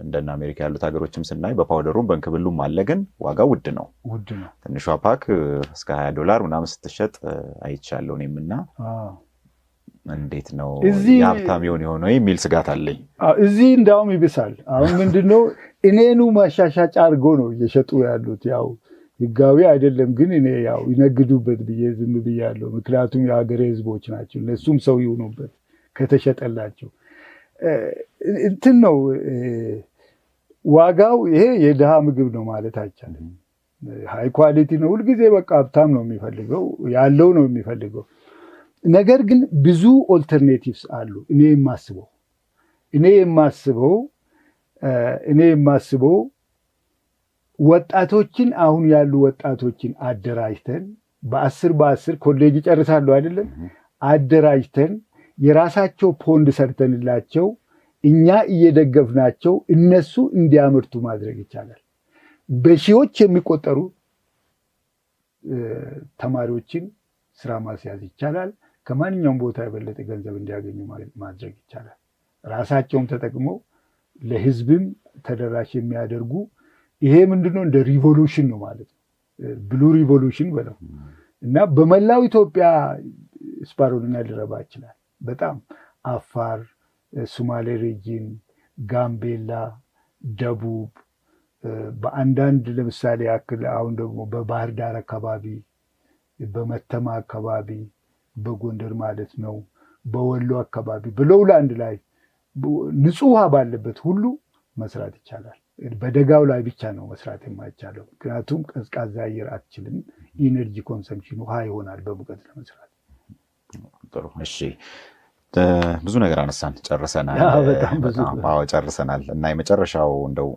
እንደና አሜሪካ ያሉት ሀገሮችም ስናይ በፓውደሩም በእንክብሉም አለ፣ ግን ዋጋው ውድ ነው። ትንሿ ፓክ እስከ $20 ምናምን ስትሸጥ አይቻለሁ እኔም እና እንዴት ነው የሀብታም የሆነው የሚል ስጋት አለኝ። እዚህ እንዳውም ይብሳል። አሁን ምንድነው እኔኑ ማሻሻጫ አድርጎ ነው እየሸጡ ያሉት። ያው ህጋዊ አይደለም፣ ግን እኔ ያው ይነግዱበት ብዬ ዝም ብያለሁ። ምክንያቱም የሀገሬ ህዝቦች ናቸው፣ እነሱም ሰው ይሆኑበት ከተሸጠላቸው እንትን ነው ዋጋው። ይሄ የድሃ ምግብ ነው ማለት አይቻልም። ሃይ ኳሊቲ ነው። ሁልጊዜ በቃ ሀብታም ነው የሚፈልገው፣ ያለው ነው የሚፈልገው። ነገር ግን ብዙ ኦልተርኔቲቭስ አሉ። እኔ የማስበው ወጣቶችን አሁን ያሉ ወጣቶችን አደራጅተን በ10 ኮሌጅ ይጨርሳሉ አይደለም? አደራጅተን የራሳቸው ፖንድ ሰርተንላቸው እኛ እየደገፍናቸው እነሱ እንዲያመርቱ ማድረግ ይቻላል። በሺዎች የሚቆጠሩ ተማሪዎችን ስራ ማስያዝ ይቻላል። ከማንኛውም ቦታ የበለጠ ገንዘብ እንዲያገኙ ማድረግ ይቻላል። ራሳቸውም ተጠቅመው ለህዝብም ተደራሽ የሚያደርጉ ይሄ ምንድነው እንደ ሪቮሉሽን ነው ማለት ነው። ብሉ ሪቮሉሽን በለው እና በመላው ኢትዮጵያ ስፓሮሊና ሊረባ ይችላል። በጣም አፋር፣ ሶማሌ ሪጅን፣ ጋምቤላ፣ ደቡብ በአንዳንድ ለምሳሌ ያክል አሁን ደግሞ በባህር ዳር አካባቢ፣ በመተማ አካባቢ፣ በጎንደር ማለት ነው፣ በወሎ አካባቢ፣ በሎውላንድ ላይ ንጹህ ውሃ ባለበት ሁሉ መስራት ይቻላል። በደጋው ላይ ብቻ ነው መስራት የማይቻለው። ምክንያቱም ቀዝቃዛ አየር አትችልም። ኢነርጂ ኮንሰምፕሽን ውሃ ይሆናል በሙቀት ለመስራት። ጥሩ እሺ። ብዙ ነገር አነሳን፣ ጨርሰናል። ጨርሰናል እና የመጨረሻው እንደው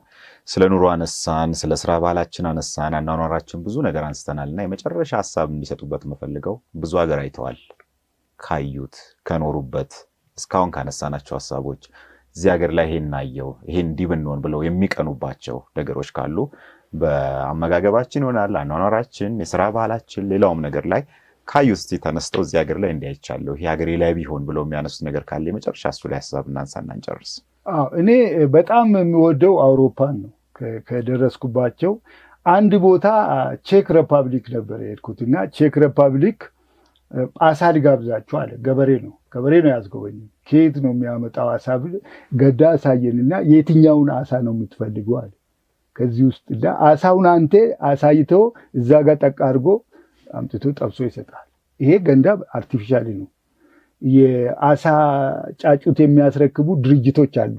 ስለ ኑሮ አነሳን፣ ስለ ስራ ባህላችን አነሳን፣ አኗኗራችን ብዙ ነገር አንስተናል እና የመጨረሻ ሀሳብ እንዲሰጡበት የምፈልገው ብዙ ሀገር አይተዋል፣ ካዩት ከኖሩበት እስካሁን ካነሳናቸው ሀሳቦች እዚህ ሀገር ላይ ይሄን አየው ይሄን እንዲህ ብንሆን ብለው የሚቀኑባቸው ነገሮች ካሉ በአመጋገባችን ይሆናል፣ አኗኗራችን፣ የስራ ባህላችን፣ ሌላውም ነገር ላይ ካዩ እስቲ ተነስተው እዚህ ሀገር ላይ እንዲያይቻለሁ ይሄ ሀገሬ ላይ ቢሆን ብለው የሚያነሱት ነገር ካለ የመጨረሻ እሱ ላይ ሀሳብ እናንሳና እንጨርስ። እኔ በጣም የሚወደው አውሮፓን ነው። ከደረስኩባቸው አንድ ቦታ ቼክ ሪፐብሊክ ነበር የሄድኩት እና ቼክ ሪፐብሊክ አሳ ልጋብዛችሁ አለ። ገበሬ ነው ያስጎበኝ። ከየት ነው የሚያመጣው አሳ ብል ገዳ አሳየንና የትኛውን አሳ ነው የምትፈልገው አለ። ከዚህ ውስጥ አሳውን አንተ አሳይተው እዛ ጋር ጠቅ አድርጎ አምጥቶ ጠብሶ ይሰጣል። ይሄ ገንዳ አርቲፊሻሊ ነው። የአሳ ጫጩት የሚያስረክቡ ድርጅቶች አሉ።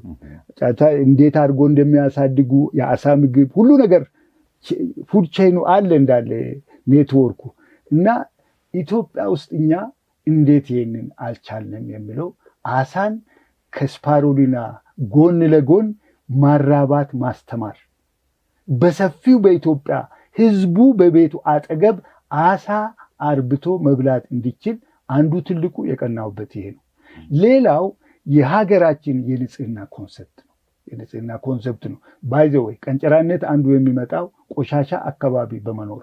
ጫታ እንዴት አድርጎ እንደሚያሳድጉ የአሳ ምግብ ሁሉ ነገር ፉድ ቼኑ አለ እንዳለ ኔትወርኩ እና ኢትዮጵያ ውስጥ እኛ እንዴት ይሄንን አልቻልንም የሚለው አሳን ከስፓሮሊና ጎን ለጎን ማራባት ማስተማር በሰፊው በኢትዮጵያ ህዝቡ በቤቱ አጠገብ አሳ አርብቶ መብላት እንዲችል አንዱ ትልቁ የቀናውበት ይሄ ነው። ሌላው የሀገራችን የንጽህና ኮንሰፕት ነው። ባይ ዘ ወይ ቀንጨራነት አንዱ የሚመጣው ቆሻሻ አካባቢ በመኖር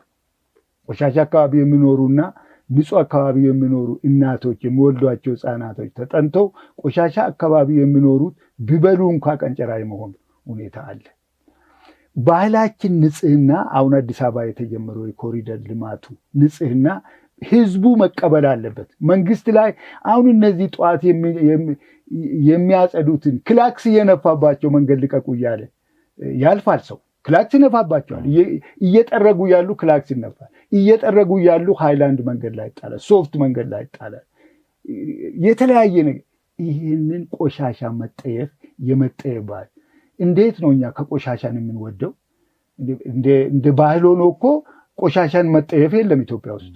ቆሻሻ አካባቢ የሚኖሩና ንጹህ አካባቢ የሚኖሩ እናቶች የሚወልዷቸው ህፃናቶች ተጠንተው ቆሻሻ አካባቢ የሚኖሩት ቢበሉ እንኳ ቀንጨራ የመሆን ሁኔታ አለ። ባህላችን ንጽህና አሁን አዲስ አበባ የተጀመረው የኮሪደር ልማቱ ንጽህና ህዝቡ መቀበል አለበት። መንግስት ላይ አሁን እነዚህ ጠዋት የሚያጸዱትን ክላክስ እየነፋባቸው መንገድ ልቀቁ እያለ ያልፋል ሰው። ክላክስ ይነፋባቸዋል። እየጠረጉ ያሉ ክላክስ ይነፋል። እየጠረጉ ያሉ ሃይላንድ መንገድ ላይ ይጣላል። ሶፍት መንገድ ላይ ይጣላል። የተለያየ ነገር። ይህንን ቆሻሻ መጠየፍ የመጠየፍ ባህል እንዴት ነው እኛ ከቆሻሻን የምንወደው? እንደ ባህል ሆኖ እኮ ቆሻሻን መጠየፍ የለም ኢትዮጵያ ውስጥ።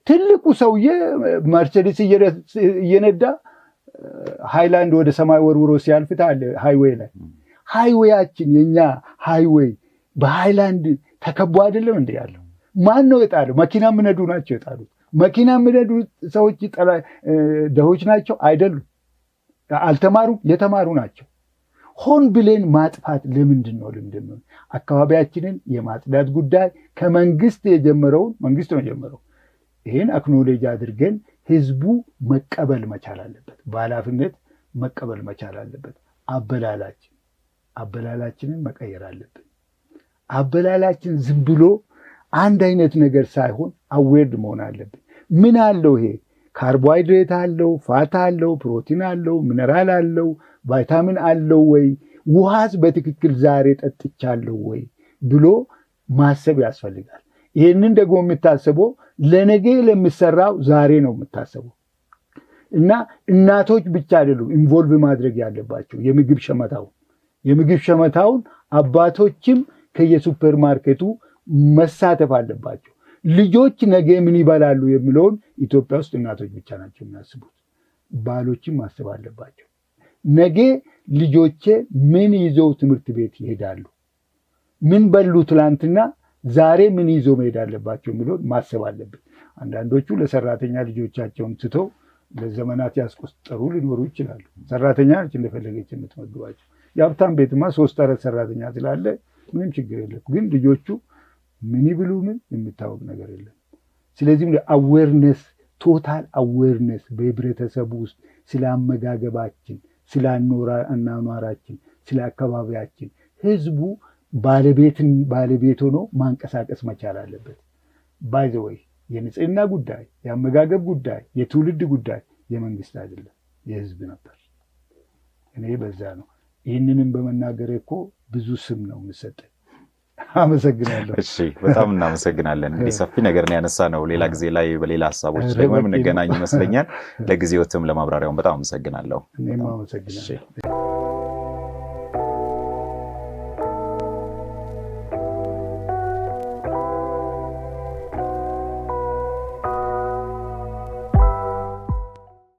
ትልቁ ሰውዬ መርሴዲስ እየነዳ ሃይላንድ ወደ ሰማይ ወርውሮ ሲያልፍ ታለ ሃይዌይ ላይ። ሃይዌያችን የኛ ሃይዌይ በሃይላንድ ተከቦ አይደለም እንደ ያለው። ማን ነው የጣለው? መኪና የሚነዱ ናቸው የጣሉት። መኪና የሚነዱ ሰዎች ደሆች ናቸው አይደሉም። አልተማሩም፣ የተማሩ ናቸው። ሆን ብለን ማጥፋት ለምንድን ነው? አካባቢያችንን የማጽዳት ጉዳይ ከመንግስት የጀመረውን መንግስት ነው የጀመረው። ይህን አክኖሌጅ አድርገን ህዝቡ መቀበል መቻል አለበት። በኃላፊነት መቀበል መቻል አለበት። አበላላችንን መቀየር አለብን። አበላላችን ዝም ብሎ አንድ አይነት ነገር ሳይሆን አዌርድ መሆን አለብን። ምን አለው ይሄ? ካርቦሃይድሬት አለው፣ ፋት አለው፣ ፕሮቲን አለው፣ ሚነራል አለው፣ ቫይታሚን አለው ወይ? ውሃስ በትክክል ዛሬ ጠጥቻለሁ ወይ ብሎ ማሰብ ያስፈልጋል። ይህንን ደግሞ የምታስበው ለነገ ለሚሰራው ዛሬ ነው የምታስበው እና እናቶች ብቻ አይደሉም ኢንቮልቭ ማድረግ ያለባቸው የምግብ ሸመታውን አባቶችም ከየሱፐር ማርኬቱ መሳተፍ አለባቸው። ልጆች ነገ ምን ይበላሉ የሚለውን ኢትዮጵያ ውስጥ እናቶች ብቻ ናቸው የሚያስቡት። ባሎችም ማሰብ አለባቸው። ነገ ልጆቼ ምን ይዘው ትምህርት ቤት ይሄዳሉ፣ ምን በሉ ትላንትና፣ ዛሬ ምን ይዘው መሄድ አለባቸው የሚለውን ማሰብ አለብን። አንዳንዶቹ ለሰራተኛ ልጆቻቸውን ትተው ለዘመናት ያስቆጠሩ ሊኖሩ ይችላሉ። ሰራተኛ ነች እንደፈለገች የምትመግባቸው። የሀብታም ቤትማ 3-4 ሰራተኛ ስላለ ምንም ችግር የለም። ግን ልጆቹ ምን ይብሉ ምን የሚታወቅ ነገር የለም። ስለዚህም አዌርነስ ቶታል አዌርነስ በህብረተሰቡ ውስጥ ስለ አመጋገባችን፣ ስለ አኗኗራችን፣ ስለ አካባቢያችን ህዝቡ ባለቤት ሆኖ ማንቀሳቀስ መቻል አለበት። ባይ ዘ ወይ የንጽህና ጉዳይ፣ የአመጋገብ ጉዳይ፣ የትውልድ ጉዳይ የመንግስት አይደለም የህዝብ ነበር። እኔ በዛ ነው ይህንንም በመናገር እኮ ብዙ ስም ነው የምሰጠኝ። አመሰግናለሁ። እሺ፣ በጣም እናመሰግናለን። እንግዲህ ሰፊ ነገር ነው ያነሳ ነው። ሌላ ጊዜ ላይ በሌላ ሀሳቦች ደግሞ የምንገናኝ ይመስለኛል። ለጊዜዎትም ለማብራሪያውን በጣም አመሰግናለሁ። እኔም አመሰግናለሁ።